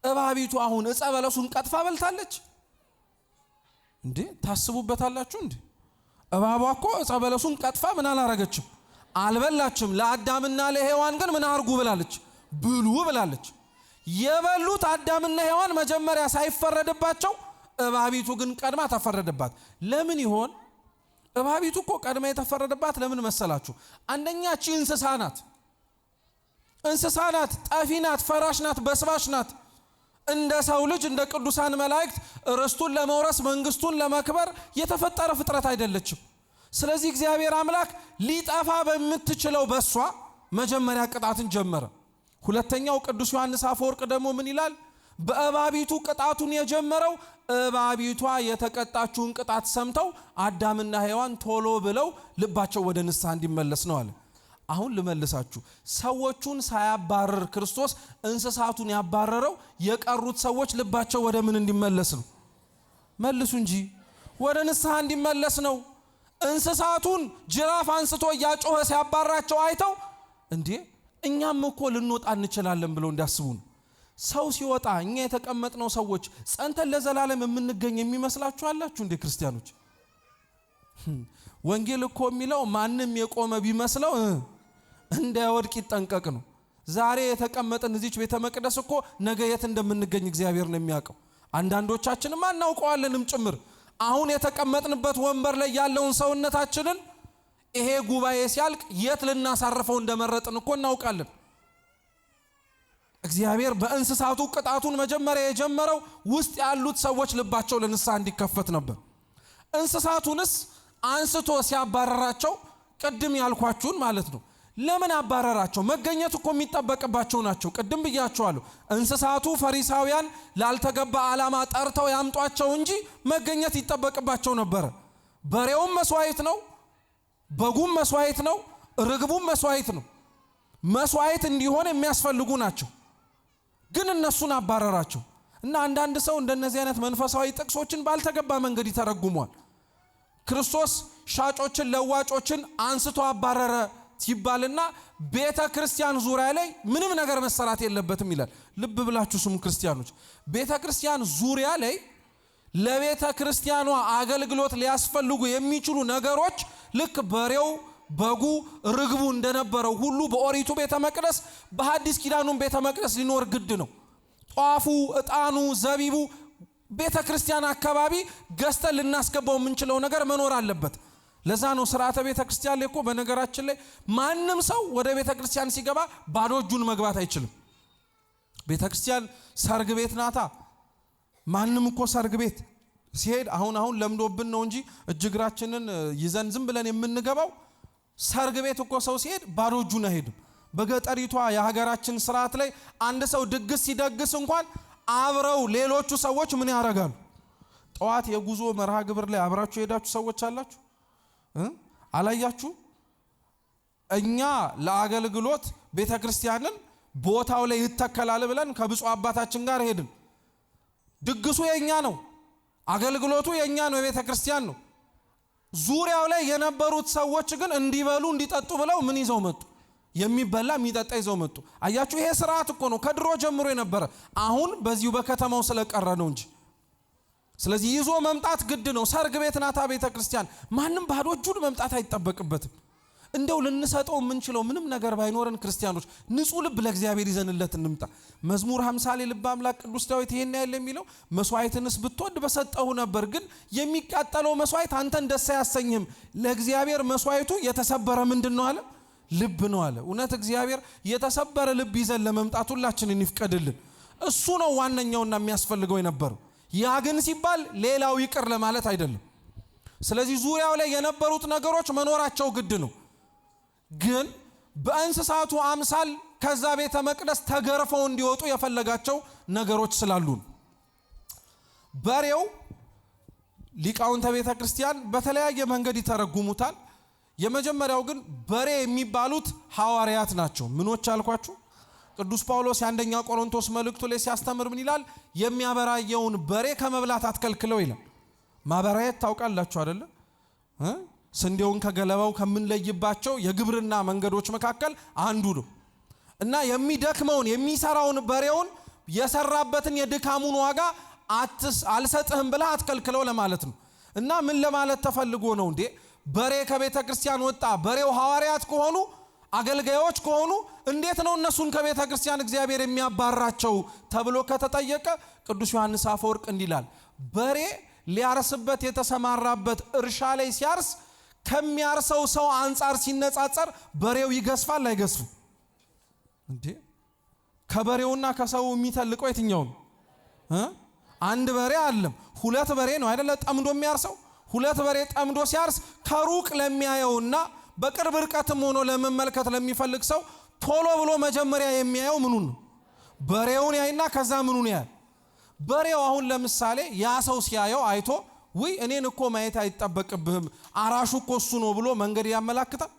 እባቢቱ አሁን ዕፀ በለሱን ቀጥፋ በልታለች እንዴ? ታስቡበታላችሁ እንዴ? እባቧ እኮ ዕፀ በለሱን ቀጥፋ ምን አላረገችም? አልበላችም። ለአዳምና ለሔዋን ግን ምን አርጉ ብላለች? ብሉ ብላለች። የበሉት አዳምና ሔዋን መጀመሪያ ሳይፈረድባቸው፣ እባቢቱ ግን ቀድማ ተፈረደባት። ለምን ይሆን? እባቢቱ እኮ ቀድማ የተፈረደባት ለምን መሰላችሁ? አንደኛ እቺ እንስሳ ናት፣ ጠፊ ናት፣ ፈራሽ ናት፣ በስባሽ ናት። እንደ ሰው ልጅ እንደ ቅዱሳን መላእክት ርስቱን ለመውረስ መንግስቱን ለመክበር የተፈጠረ ፍጥረት አይደለችም። ስለዚህ እግዚአብሔር አምላክ ሊጠፋ በምትችለው በሷ መጀመሪያ ቅጣትን ጀመረ። ሁለተኛው ቅዱስ ዮሐንስ አፈወርቅ ደግሞ ምን ይላል? በእባቢቱ ቅጣቱን የጀመረው እባቢቷ የተቀጣችውን ቅጣት ሰምተው አዳምና ሔዋን ቶሎ ብለው ልባቸው ወደ ንስሐ እንዲመለስ ነው አለ። አሁን ልመልሳችሁ፣ ሰዎቹን ሳያባረር ክርስቶስ እንስሳቱን ያባረረው የቀሩት ሰዎች ልባቸው ወደ ምን እንዲመለስ ነው? መልሱ እንጂ ወደ ንስሐ እንዲመለስ ነው። እንስሳቱን ጅራፍ አንስቶ ያጮኸ ሲያባራቸው አይተው እንዴ እኛም እኮ ልንወጣ እንችላለን ብለው እንዲያስቡ ነው። ሰው ሲወጣ እኛ የተቀመጥነው ሰዎች ጸንተን ለዘላለም የምንገኝ የሚመስላችሁ አላችሁ እንዴ ክርስቲያኖች? ወንጌል እኮ የሚለው ማንም የቆመ ቢመስለው እንዳይወድቅ ይጠንቀቅ ነው። ዛሬ የተቀመጥን እዚች ቤተ መቅደስ እኮ ነገ የት እንደምንገኝ እግዚአብሔር ነው የሚያውቀው። አንዳንዶቻችንም አናውቀዋለንም ጭምር። አሁን የተቀመጥንበት ወንበር ላይ ያለውን ሰውነታችንን ይሄ ጉባኤ ሲያልቅ የት ልናሳርፈው እንደመረጥን እኮ እናውቃለን። እግዚአብሔር በእንስሳቱ ቅጣቱን መጀመሪያ የጀመረው ውስጥ ያሉት ሰዎች ልባቸው ለንስሐ እንዲከፈት ነበር። እንስሳቱንስ አንስቶ ሲያባረራቸው ቅድም ያልኳችሁን ማለት ነው። ለምን አባረራቸው? መገኘት እኮ የሚጠበቅባቸው ናቸው። ቅድም ብያቸዋለሁ። እንስሳቱ ፈሪሳውያን ላልተገባ ዓላማ ጠርተው ያምጧቸው እንጂ መገኘት ይጠበቅባቸው ነበር። በሬውም መስዋዕት ነው፣ በጉም መስዋዕት ነው፣ ርግቡም መስዋዕት ነው። መስዋዕት እንዲሆን የሚያስፈልጉ ናቸው። ግን እነሱን አባረራቸው እና አንዳንድ ሰው እንደነዚህ አይነት መንፈሳዊ ጥቅሶችን ባልተገባ መንገድ ይተረጉሟል። ክርስቶስ ሻጮችን ለዋጮችን አንስቶ አባረረ ሲባልና ቤተ ክርስቲያን ዙሪያ ላይ ምንም ነገር መሰራት የለበትም ይላል። ልብ ብላችሁ ስሙ ክርስቲያኖች። ቤተ ክርስቲያን ዙሪያ ላይ ለቤተ ክርስቲያኗ አገልግሎት ሊያስፈልጉ የሚችሉ ነገሮች ልክ በሬው በጉ ርግቡ እንደነበረው ሁሉ በኦሪቱ ቤተ መቅደስ በሐዲስ ኪዳኑም ቤተ መቅደስ ሊኖር ግድ ነው። ጧፉ፣ ዕጣኑ፣ ዘቢቡ ቤተ ክርስቲያን አካባቢ ገዝተን ልናስገባው የምንችለው ነገር መኖር አለበት። ለዛ ነው ሥርዓተ ቤተ ክርስቲያን ላይ እኮ በነገራችን ላይ ማንም ሰው ወደ ቤተ ክርስቲያን ሲገባ ባዶ እጁን መግባት አይችልም። ቤተ ክርስቲያን ሰርግ ቤት ናታ። ማንም እኮ ሰርግ ቤት ሲሄድ አሁን ለምዶብን ነው እንጂ እጅግራችንን ይዘን ዝም ብለን የምንገባው። ሰርግ ቤት እኮ ሰው ሲሄድ ባዶ እጁን አይሄድም። በገጠሪቷ የሀገራችን ሥርዓት ላይ አንድ ሰው ድግስ ሲደግስ እንኳን አብረው ሌሎቹ ሰዎች ምን ያደርጋሉ? ጠዋት የጉዞ መርሃ ግብር ላይ አብራችሁ ሄዳችሁ ሰዎች አላችሁ አላያችሁ? እኛ ለአገልግሎት ቤተክርስቲያንን ቦታው ላይ ይተከላል ብለን ከብፁዕ አባታችን ጋር ሄድን። ድግሱ የኛ ነው፣ አገልግሎቱ የኛ ነው፣ የቤተክርስቲያን ነው። ዙሪያው ላይ የነበሩት ሰዎች ግን እንዲበሉ እንዲጠጡ ብለው ምን ይዘው መጡ? የሚበላ የሚጠጣ ይዘው መጡ። አያችሁ? ይሄ ስርዓት እኮ ነው ከድሮ ጀምሮ የነበረ፣ አሁን በዚሁ በከተማው ስለቀረ ነው እንጂ። ስለዚህ ይዞ መምጣት ግድ ነው። ሰርግ ቤት ናታ ቤተ ክርስቲያን። ማንም ባዶ እጁን መምጣት አይጠበቅበትም። እንደው ልንሰጠው የምንችለው ምንም ነገር ባይኖረን ክርስቲያኖች ንጹህ ልብ ለእግዚአብሔር ይዘንለት እንምጣ። መዝሙር 50 ላይ ልበ አምላክ ቅዱስ ዳዊት ይሄን ያለ የሚለው መስዋዕትንስ ብትወድ በሰጠሁ ነበር፣ ግን የሚቃጠለው መስዋዕት አንተን ደስ አያሰኝም። ለእግዚአብሔር መስዋዕቱ የተሰበረ ምንድነው አለ? ልብ ነው አለ። እውነት እግዚአብሔር የተሰበረ ልብ ይዘን ለመምጣት ሁላችንን ይፍቀድልን። እሱ ነው ዋነኛውና የሚያስፈልገው የነበረው። ያ ግን ሲባል ሌላው ይቅር ለማለት አይደለም። ስለዚህ ዙሪያው ላይ የነበሩት ነገሮች መኖራቸው ግድ ነው። ግን በእንስሳቱ አምሳል ከዛ ቤተ መቅደስ ተገርፈው እንዲወጡ የፈለጋቸው ነገሮች ስላሉ በሬው ሊቃውንተ ቤተ ክርስቲያን በተለያየ መንገድ ይተረጉሙታል። የመጀመሪያው ግን በሬ የሚባሉት ሐዋርያት ናቸው። ምኖች አልኳችሁ? ቅዱስ ጳውሎስ የአንደኛ ቆሮንቶስ መልእክቱ ላይ ሲያስተምር ምን ይላል? የሚያበራየውን በሬ ከመብላት አትከልክለው ይላል። ማበራየት ታውቃላችሁ አይደለ? ስንዴውን ከገለባው ከምንለይባቸው የግብርና መንገዶች መካከል አንዱ ነው። እና የሚደክመውን የሚሰራውን በሬውን የሰራበትን የድካሙን ዋጋ አልሰጥህም ብለህ አትከልክለው ለማለት ነው። እና ምን ለማለት ተፈልጎ ነው እንዴ? በሬ ከቤተ ክርስቲያን ወጣ፣ በሬው ሐዋርያት ከሆኑ አገልጋዮች ከሆኑ እንዴት ነው እነሱን ከቤተ ክርስቲያን እግዚአብሔር የሚያባራቸው ተብሎ ከተጠየቀ ቅዱስ ዮሐንስ አፈወርቅ እንዲላል፣ በሬ ሊያርስበት የተሰማራበት እርሻ ላይ ሲያርስ ከሚያርሰው ሰው አንጻር ሲነጻጸር በሬው ይገስፋል አይገስፍም እንዴ? ከበሬውና ከሰው የሚተልቀው የትኛው ነው? አንድ በሬ አለም ሁለት በሬ ነው አይደለ ጠምዶ የሚያርሰው። ሁለት በሬ ጠምዶ ሲያርስ ከሩቅ ለሚያየውና በቅርብ ርቀትም ሆኖ ለመመልከት ለሚፈልግ ሰው ቶሎ ብሎ መጀመሪያ የሚያየው ምኑን ነው? በሬውን ያይና ከዛ ምኑን ያያል? በሬው አሁን ለምሳሌ ያ ሰው ሲያየው አይቶ ወይ እኔን እኮ ማየት አይጠበቅብህም አራሹ እኮ እሱ ነው ብሎ መንገድ ያመላክታል?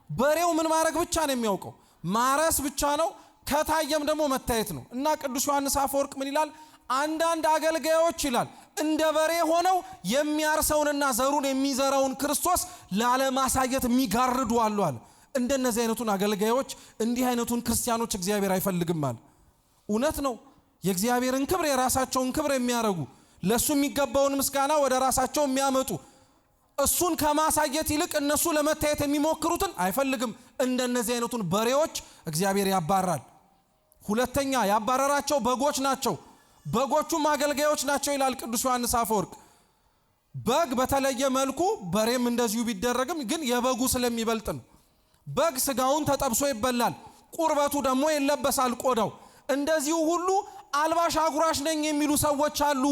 በሬው ምን ማድረግ ብቻ ነው የሚያውቀው? ማረስ ብቻ ነው። ከታየም ደግሞ መታየት ነው። እና ቅዱስ ዮሐንስ አፈወርቅ ምን ይላል? አንዳንድ አገልጋዮች ይላል እንደ በሬ ሆነው የሚያርሰውንና ዘሩን የሚዘራውን ክርስቶስ ላለማሳየት የሚጋርዱ አሉ አለ። እንደነዚህ አይነቱን አገልጋዮች እንዲህ አይነቱን ክርስቲያኖች እግዚአብሔር አይፈልግም አለ። እውነት ነው። የእግዚአብሔርን ክብር የራሳቸውን ክብር የሚያረጉ ለሱ የሚገባውን ምስጋና ወደ ራሳቸው የሚያመጡ እሱን ከማሳየት ይልቅ እነሱ ለመታየት የሚሞክሩትን አይፈልግም። እንደነዚህ አይነቱን በሬዎች እግዚአብሔር ያባራል። ሁለተኛ ያባረራቸው በጎች ናቸው። በጎቹም አገልጋዮች ናቸው ይላል ቅዱስ ዮሐንስ አፈወርቅ። በግ በተለየ መልኩ በሬም እንደዚሁ ቢደረግም ግን የበጉ ስለሚበልጥ ነው። በግ ስጋውን ተጠብሶ ይበላል፣ ቁርበቱ ደግሞ ይለበሳል ቆዳው። እንደዚሁ ሁሉ አልባሽ አጉራሽ ነኝ የሚሉ ሰዎች አሉ።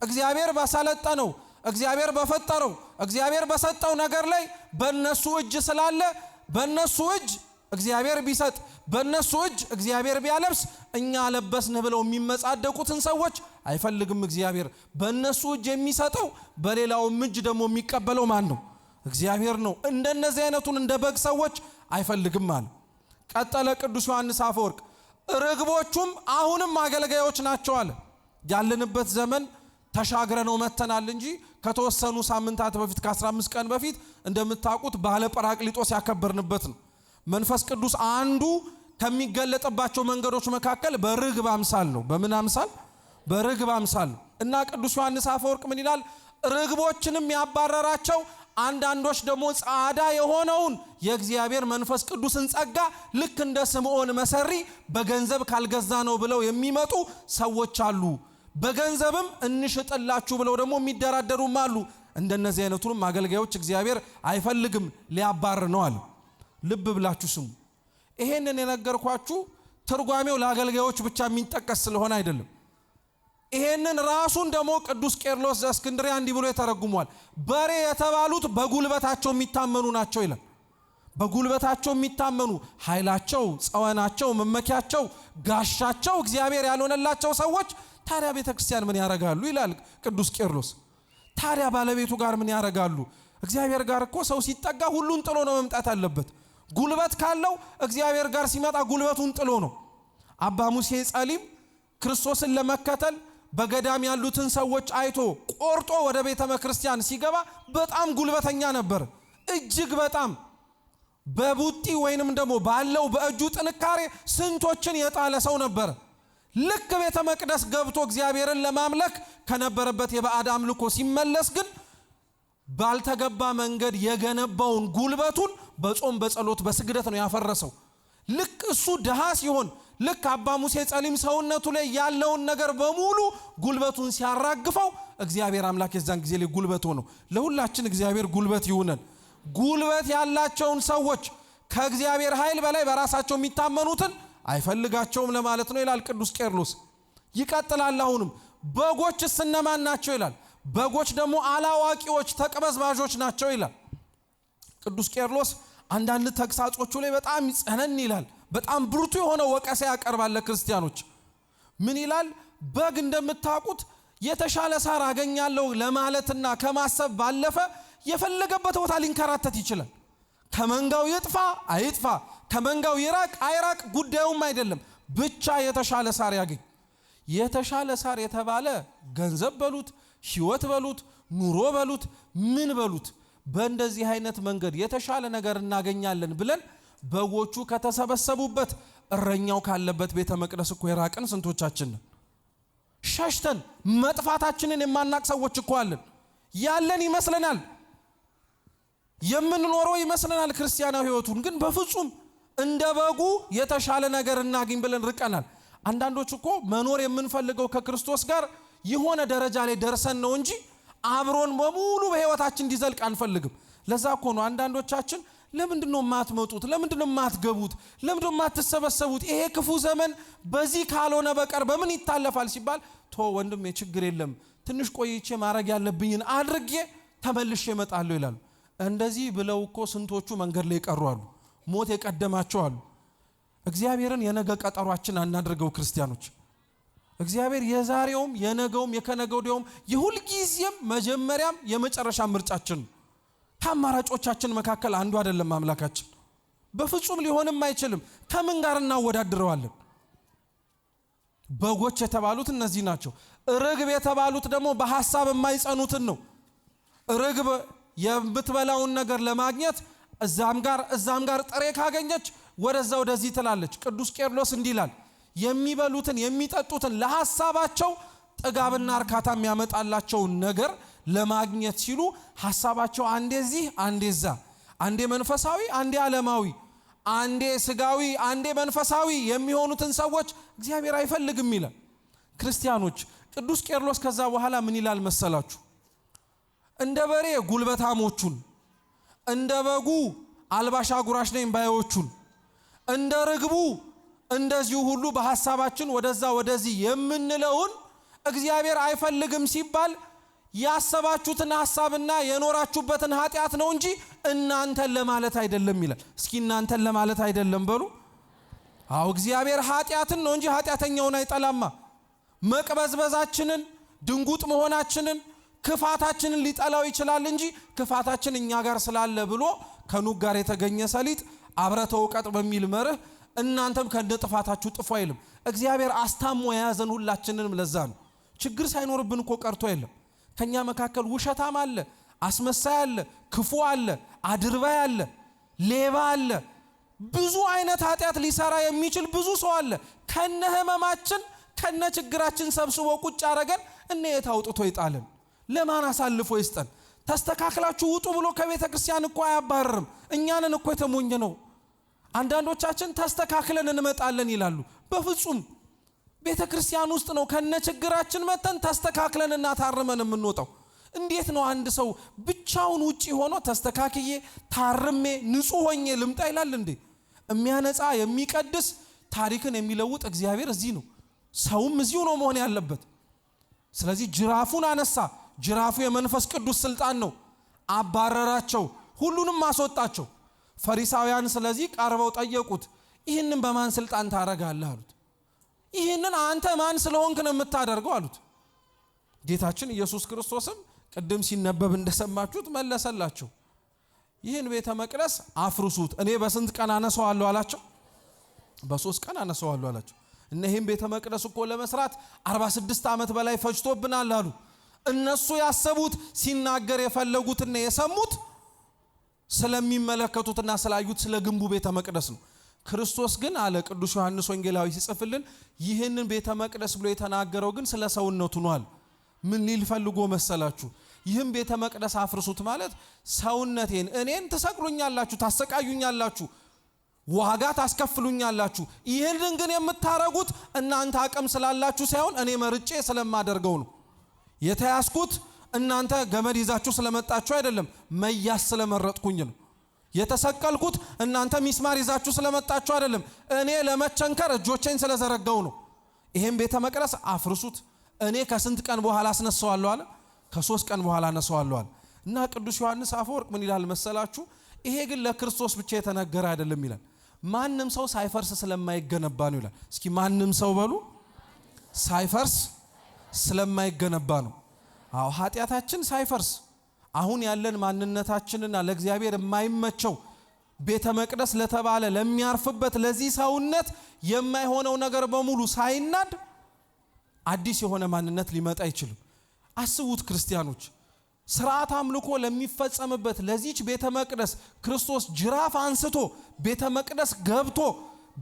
እግዚአብሔር ባሰለጠነው፣ እግዚአብሔር በፈጠረው፣ እግዚአብሔር በሰጠው ነገር ላይ በእነሱ እጅ ስላለ በእነሱ እጅ እግዚአብሔር ቢሰጥ በእነሱ እጅ እግዚአብሔር ቢያለብስ እኛ ለበስን ብለው የሚመጻደቁትን ሰዎች አይፈልግም እግዚአብሔር። በእነሱ እጅ የሚሰጠው በሌላውም እጅ ደግሞ የሚቀበለው ማን ነው? እግዚአብሔር ነው። እንደነዚህ አይነቱን እንደ በግ ሰዎች አይፈልግም አለ። ቀጠለ ቅዱስ ዮሐንስ አፈወርቅ ርግቦቹም አሁንም አገልጋዮች ናቸው አለ። ያለንበት ዘመን ተሻግረነው መተናል እንጂ ከተወሰኑ ሳምንታት በፊት ከ15 ቀን በፊት እንደምታውቁት ባለ ጰራቅሊጦስ ያከበርንበት ነው። መንፈስ ቅዱስ አንዱ ከሚገለጥባቸው መንገዶች መካከል በርግብ አምሳል ነው። በምን አምሳል? በርግብ አምሳል ነው። እና ቅዱስ ዮሐንስ አፈወርቅ ምን ይላል? ርግቦችንም ያባረራቸው አንዳንዶች ደግሞ ጻዳ የሆነውን የእግዚአብሔር መንፈስ ቅዱስን ጸጋ ልክ እንደ ስምዖን መሰሪ በገንዘብ ካልገዛ ነው ብለው የሚመጡ ሰዎች አሉ። በገንዘብም እንሽጥላችሁ ብለው ደግሞ የሚደራደሩም አሉ። እንደነዚህ አይነቱንም አገልጋዮች እግዚአብሔር አይፈልግም፣ ሊያባር ነው አለ። ልብ ብላችሁ ስሙ። ይሄንን የነገርኳችሁ ትርጓሜው ለአገልጋዮች ብቻ የሚጠቀስ ስለሆነ አይደለም። ይሄንን ራሱን ደግሞ ቅዱስ ቄርሎስ ዘእስክንድርያ እንዲህ ብሎ የተረጉሟል። በሬ የተባሉት በጉልበታቸው የሚታመኑ ናቸው ይላል። በጉልበታቸው የሚታመኑ ኃይላቸው፣ ጸወናቸው፣ መመኪያቸው፣ ጋሻቸው እግዚአብሔር ያልሆነላቸው ሰዎች ታዲያ ቤተክርስቲያን ምን ያረጋሉ ይላል ቅዱስ ቄርሎስ። ታዲያ ባለቤቱ ጋር ምን ያረጋሉ? እግዚአብሔር ጋር እኮ ሰው ሲጠጋ ሁሉን ጥሎ ነው መምጣት አለበት። ጉልበት ካለው እግዚአብሔር ጋር ሲመጣ ጉልበቱን ጥሎ ነው። አባ ሙሴ ጸሊም ክርስቶስን ለመከተል በገዳም ያሉትን ሰዎች አይቶ ቆርጦ ወደ ቤተ ክርስቲያን ሲገባ በጣም ጉልበተኛ ነበር። እጅግ በጣም በቡጢ ወይንም ደግሞ ባለው በእጁ ጥንካሬ ስንቶችን የጣለ ሰው ነበር። ልክ ቤተ መቅደስ ገብቶ እግዚአብሔርን ለማምለክ ከነበረበት የባዕድ አምልኮ ሲመለስ ግን ባልተገባ መንገድ የገነባውን ጉልበቱን በጾም በጸሎት በስግደት ነው ያፈረሰው። ልክ እሱ ድሃ ሲሆን ልክ አባ ሙሴ ጸሊም ሰውነቱ ላይ ያለውን ነገር በሙሉ ጉልበቱን ሲያራግፈው እግዚአብሔር አምላክ የዛን ጊዜ ላይ ጉልበት ሆኖ ለሁላችን እግዚአብሔር ጉልበት ይሁነን። ጉልበት ያላቸውን ሰዎች ከእግዚአብሔር ኃይል በላይ በራሳቸው የሚታመኑትን አይፈልጋቸውም ለማለት ነው ይላል ቅዱስ ቄርሎስ። ይቀጥላል። አሁንም በጎችስ እነማን ናቸው ይላል። በጎች ደግሞ አላዋቂዎች ተቅበዝባዦች ናቸው ይላል ቅዱስ ቄርሎስ። አንዳንድ ተግሳጾቹ ላይ በጣም ይጸነን ይላል። በጣም ብርቱ የሆነ ወቀሳ ያቀርባል ለክርስቲያኖች። ምን ይላል? በግ እንደምታውቁት የተሻለ ሳር አገኛለሁ ለማለትና ከማሰብ ባለፈ የፈለገበት ቦታ ሊንከራተት ይችላል። ከመንጋው ይጥፋ አይጥፋ፣ ከመንጋው ይራቅ አይራቅ ጉዳዩም አይደለም፣ ብቻ የተሻለ ሳር ያገኝ። የተሻለ ሳር የተባለ ገንዘብ በሉት፣ ሕይወት በሉት፣ ኑሮ በሉት፣ ምን በሉት፣ በእንደዚህ አይነት መንገድ የተሻለ ነገር እናገኛለን ብለን በጎቹ ከተሰበሰቡበት እረኛው ካለበት ቤተ መቅደስ እኮ የራቅን ስንቶቻችን ነን? ሸሽተን መጥፋታችንን የማናቅ ሰዎች እኮ አለን። ያለን ይመስለናል፣ የምንኖረው ይመስለናል ክርስቲያናዊ ሕይወቱን ግን በፍጹም እንደ በጉ የተሻለ ነገር እናገኝ ብለን ርቀናል። አንዳንዶች እኮ መኖር የምንፈልገው ከክርስቶስ ጋር የሆነ ደረጃ ላይ ደርሰን ነው እንጂ አብሮን በሙሉ በሕይወታችን እንዲዘልቅ አንፈልግም። ለዛ እኮ ነው አንዳንዶቻችን ለምንድነው ማትመጡት? ለምንድነው ማትገቡት? ለምንድነው ማትሰበሰቡት? ይሄ ክፉ ዘመን በዚህ ካልሆነ በቀር በምን ይታለፋል ሲባል ቶ ወንድም ችግር የለም ትንሽ ቆይቼ ማረግ ያለብኝን አድርጌ ተመልሼ እመጣለሁ ይላሉ። እንደዚህ ብለው እኮ ስንቶቹ መንገድ ላይ ቀሩ አሉ። ሞት የቀደማቸው አሉ። እግዚአብሔርን የነገ ቀጠሯችን አናድርገው ክርስቲያኖች። እግዚአብሔር የዛሬውም የነገውም የከነገው ወዲያውም የሁል ጊዜም መጀመሪያም የመጨረሻ ምርጫችን ነው። ከአማራጮቻችን መካከል አንዱ አይደለም አምላካችን። በፍጹም ሊሆንም አይችልም። ከምን ጋር እናወዳድረዋለን? በጎች የተባሉት እነዚህ ናቸው። ርግብ የተባሉት ደግሞ በሐሳብ የማይጸኑትን ነው። ርግብ የምትበላውን ነገር ለማግኘት እዛም ጋር ጥሬ ካገኘች ወደዛ ወደዚህ ትላለች። ቅዱስ ቄርሎስ እንዲህ ይላል፣ የሚበሉትን የሚጠጡትን ለሐሳባቸው ጥጋብና እርካታ የሚያመጣላቸውን ነገር ለማግኘት ሲሉ ሐሳባቸው አንዴ እዚህ አንዴ እዛ፣ አንዴ መንፈሳዊ አንዴ ዓለማዊ፣ አንዴ ስጋዊ አንዴ መንፈሳዊ የሚሆኑትን ሰዎች እግዚአብሔር አይፈልግም ይላል። ክርስቲያኖች ቅዱስ ቄርሎስ ከዛ በኋላ ምን ይላል መሰላችሁ? እንደ በሬ ጉልበታሞቹን፣ እንደ በጉ አልባሻ ጉራሽ ነኝ ባዮቹን፣ እንደ ርግቡ እንደዚሁ ሁሉ በሐሳባችን ወደዛ ወደዚህ የምንለውን እግዚአብሔር አይፈልግም ሲባል ያሰባችሁትን ሐሳብና የኖራችሁበትን ኃጢአት ነው እንጂ እናንተን ለማለት አይደለም ይላል። እስኪ እናንተን ለማለት አይደለም በሉ። አዎ እግዚአብሔር ኃጢአትን ነው እንጂ ኃጢአተኛውን አይጠላማ። መቅበዝበዛችንን፣ ድንጉጥ መሆናችንን፣ ክፋታችንን ሊጠላው ይችላል እንጂ ክፋታችን እኛ ጋር ስላለ ብሎ ከኑግ ጋር የተገኘ ሰሊጥ አብረተ ወቀጥ በሚል መርህ እናንተም ከነጥፋታችሁ ጥፉ አይልም። እግዚአብሔር አስታሞ የያዘን ሁላችንንም ለዛ ነው። ችግር ሳይኖርብን እኮ ቀርቶ የለም። ከኛ መካከል ውሸታም አለ፣ አስመሳይ አለ፣ ክፉ አለ፣ አድርባይ አለ፣ ሌባ አለ፣ ብዙ አይነት ኃጢአት ሊሰራ የሚችል ብዙ ሰው አለ። ከነ ህመማችን ከነ ችግራችን ሰብስቦ ቁጭ አረገን እነ የታውጥቶ ይጣልን። ለማን አሳልፎ ይስጠን? ተስተካክላችሁ ውጡ ብሎ ከቤተ ክርስቲያን እኮ አያባርርም። እኛንን እኮ የተሞኘ ነው። አንዳንዶቻችን ተስተካክለን እንመጣለን ይላሉ። በፍጹም ቤተ ክርስቲያን ውስጥ ነው ከነ ችግራችን መተን ተስተካክለንና ታርመን የምንወጣው። እንዴት ነው አንድ ሰው ብቻውን ውጪ ሆኖ ተስተካክዬ ታርሜ ንጹህ ሆኜ ልምጣ ይላል እንዴ? የሚያነጻ የሚቀድስ ታሪክን የሚለውጥ እግዚአብሔር እዚህ ነው። ሰውም እዚሁ ነው መሆን ያለበት። ስለዚህ ጅራፉን አነሳ። ጅራፉ የመንፈስ ቅዱስ ስልጣን ነው። አባረራቸው፣ ሁሉንም አስወጣቸው። ፈሪሳውያን ስለዚህ ቀርበው ጠየቁት፣ ይህንን በማን ስልጣን ታረጋለህ አሉት። ይህንን አንተ ማን ስለሆንክ ነው የምታደርገው አሉት። ጌታችን ኢየሱስ ክርስቶስም ቅድም ሲነበብ እንደሰማችሁት መለሰላቸው፣ ይህን ቤተ መቅደስ አፍርሱት፣ እኔ በስንት ቀን አነሳዋለሁ አላቸው? በ3 ቀን አነሳዋለሁ አላቸው። እነዚህም ቤተ መቅደስ እኮ ለመስራት 46 ዓመት በላይ ፈጅቶብናል አሉ። እነሱ ያሰቡት ሲናገር የፈለጉትና የሰሙት ስለሚመለከቱትና ስላዩት ስለ ግንቡ ቤተ መቅደስ ነው። ክርስቶስ ግን አለ ቅዱስ ዮሐንስ ወንጌላዊ ሲጽፍልን ይህንን ቤተ መቅደስ ብሎ የተናገረው ግን ስለ ሰውነቱ ነው አለ። ምን ሊል ፈልጎ መሰላችሁ? ይህም ቤተ መቅደስ አፍርሱት ማለት ሰውነቴን እኔን ትሰቅሉኛላችሁ፣ ታሰቃዩኛላችሁ፣ ዋጋ ታስከፍሉኛላችሁ። ይህንን ግን የምታረጉት እናንተ አቅም ስላላችሁ ሳይሆን እኔ መርጬ ስለማደርገው ነው። የተያዝኩት እናንተ ገመድ ይዛችሁ ስለመጣችሁ አይደለም፣ መያዝ ስለመረጥኩኝ ነው። የተሰቀልኩት እናንተ ሚስማር ይዛችሁ ስለመጣችሁ አይደለም፣ እኔ ለመቸንከር እጆቼን ስለዘረጋው ነው። ይሄን ቤተ መቅደስ አፍርሱት፣ እኔ ከስንት ቀን በኋላ አስነሳዋለሁ አለ? ከ3 ቀን በኋላ አነሳዋለሁ አለ። እና ቅዱስ ዮሐንስ አፈወርቅ ምን ይላል መሰላችሁ? ይሄ ግን ለክርስቶስ ብቻ የተነገረ አይደለም ይላል። ማንም ሰው ሳይፈርስ ስለማይገነባ ነው ይላል። እስኪ ማንም ሰው በሉ፣ ሳይፈርስ ስለማይገነባ ነው። አዎ ኃጢአታችን ሳይፈርስ አሁን ያለን ማንነታችንና ለእግዚአብሔር የማይመቸው ቤተ መቅደስ ለተባለ ለሚያርፍበት ለዚህ ሰውነት የማይሆነው ነገር በሙሉ ሳይናድ አዲስ የሆነ ማንነት ሊመጣ አይችልም። አስቡት ክርስቲያኖች፣ ስርዓት አምልኮ ለሚፈጸምበት ለዚች ቤተ መቅደስ ክርስቶስ ጅራፍ አንስቶ ቤተ መቅደስ ገብቶ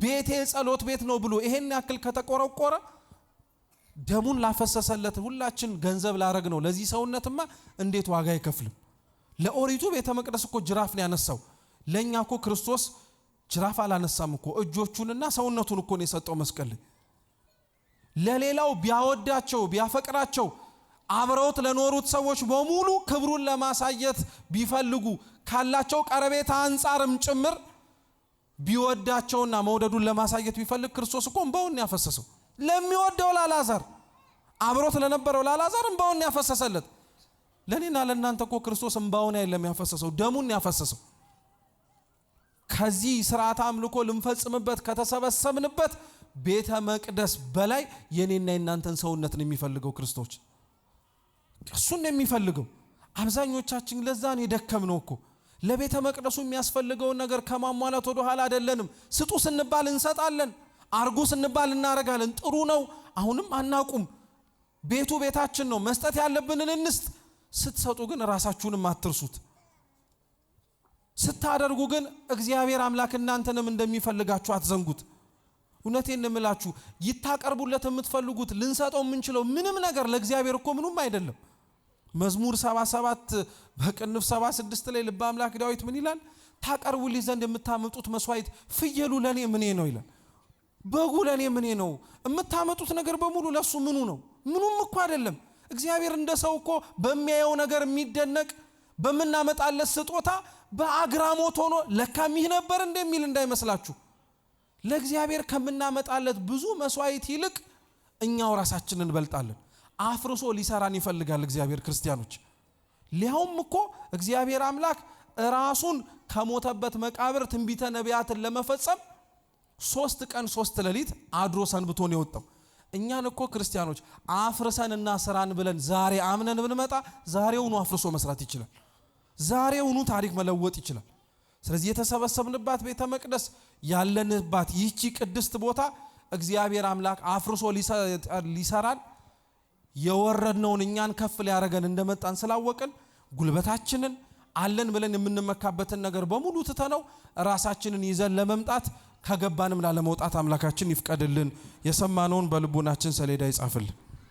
ቤቴ ጸሎት ቤት ነው ብሎ ይሄን ያክል ከተቆረቆረ ደሙን ላፈሰሰለት ሁላችን ገንዘብ ላረግ ነው ለዚህ ሰውነትማ እንዴት ዋጋ አይከፍልም? ለኦሪቱ ቤተ መቅደስ እኮ ጅራፍ ነው ያነሳው። ለኛ እኮ ክርስቶስ ጅራፍ አላነሳም እኮ፣ እጆቹንና ሰውነቱን እኮ ነው የሰጠው መስቀል ላይ። ለሌላው ቢያወዳቸው ቢያፈቅራቸው አብረውት ለኖሩት ሰዎች በሙሉ ክብሩን ለማሳየት ቢፈልጉ ካላቸው ቀረቤታ አንጻርም ጭምር ቢወዳቸውና መውደዱን ለማሳየት ቢፈልግ ክርስቶስ እኮ እንባውን ያፈሰሰው ለሚወደው ላላዛር፣ አብሮት ለነበረው ላላዛር እንባውን ያፈሰሰለት። ለኔና ለእናንተ እኮ ክርስቶስ እንባውን አይደለም ያፈሰሰው፣ ደሙን ያፈሰሰው። ከዚህ ሥርዓተ አምልኮ ልንፈጽምበት ከተሰበሰብንበት ቤተ መቅደስ በላይ የኔና የናንተን ሰውነት ነው የሚፈልገው ክርስቶስ። እሱን ነው የሚፈልገው። አብዛኞቻችን ለዛ ነው የደከምነው እኮ። ለቤተ መቅደሱ የሚያስፈልገው ነገር ከማሟላት ወደ ኋላ አይደለንም። ስጡ ስንባል እንሰጣለን፣ አርጉ ስንባል እናረጋለን። ጥሩ ነው፣ አሁንም አናቁም። ቤቱ ቤታችን ነው፣ መስጠት ያለብንን እንስጥ። ስትሰጡ ግን ራሳችሁንም አትርሱት። ስታደርጉ ግን እግዚአብሔር አምላክ እናንተንም እንደሚፈልጋችሁ አትዘንጉት። እውነቴን እምላችሁ ይታቀርቡለት የምትፈልጉት ልንሰጠው የምንችለው ምንም ነገር ለእግዚአብሔር እኮ ምንም አይደለም። መዝሙር 77 በቅንፍ 76 ላይ ልበ አምላክ ዳዊት ምን ይላል? ታቀርቡልኝ ዘንድ የምታመጡት መስዋዕት ፍየሉ ለኔ ምኔ ነው ይላል። በጉ ለኔ ምኔ ነው? የምታመጡት ነገር በሙሉ ለሱ ምኑ ነው? ምኑም እኮ አይደለም። እግዚአብሔር እንደ ሰው እኮ በሚያየው ነገር የሚደነቅ በመናመጣለት ስጦታ በአግራሞት ሆኖ ለካም ይህ ነበር እንደሚል እንዳይመስላችሁ። ለእግዚአብሔር ከምናመጣለት ብዙ መስዋዕት ይልቅ እኛው ራሳችንን እንበልጣለን። አፍርሶ ሊሰራን ይፈልጋል እግዚአብሔር። ክርስቲያኖች ሊያውም እኮ እግዚአብሔር አምላክ ራሱን ከሞተበት መቃብር ትንቢተ ነቢያትን ለመፈጸም 3 ቀን 3 ሌሊት አድሮ ሰንብቶ ነው የወጣው። እኛን እኮ ክርስቲያኖች አፍርሰንና ስራን ብለን ዛሬ አምነን ብንመጣ ዛሬውኑ አፍርሶ መስራት ይችላል። ዛሬውኑ ታሪክ መለወጥ ይችላል። ስለዚህ የተሰበሰብንባት ቤተ መቅደስ ያለንባት ይህቺ ቅድስት ቦታ እግዚአብሔር አምላክ አፍርሶ ሊሰራን የወረድነውን እኛን ከፍ ሊያረገን እንደመጣን ስላወቅን ጉልበታችንን አለን ብለን የምንመካበትን ነገር በሙሉ ትተነው ራሳችንን ይዘን ለመምጣት ከገባንም ላለመውጣት አምላካችን ይፍቀድልን። የሰማነውን በልቦናችን ሰሌዳ ይጻፍልን።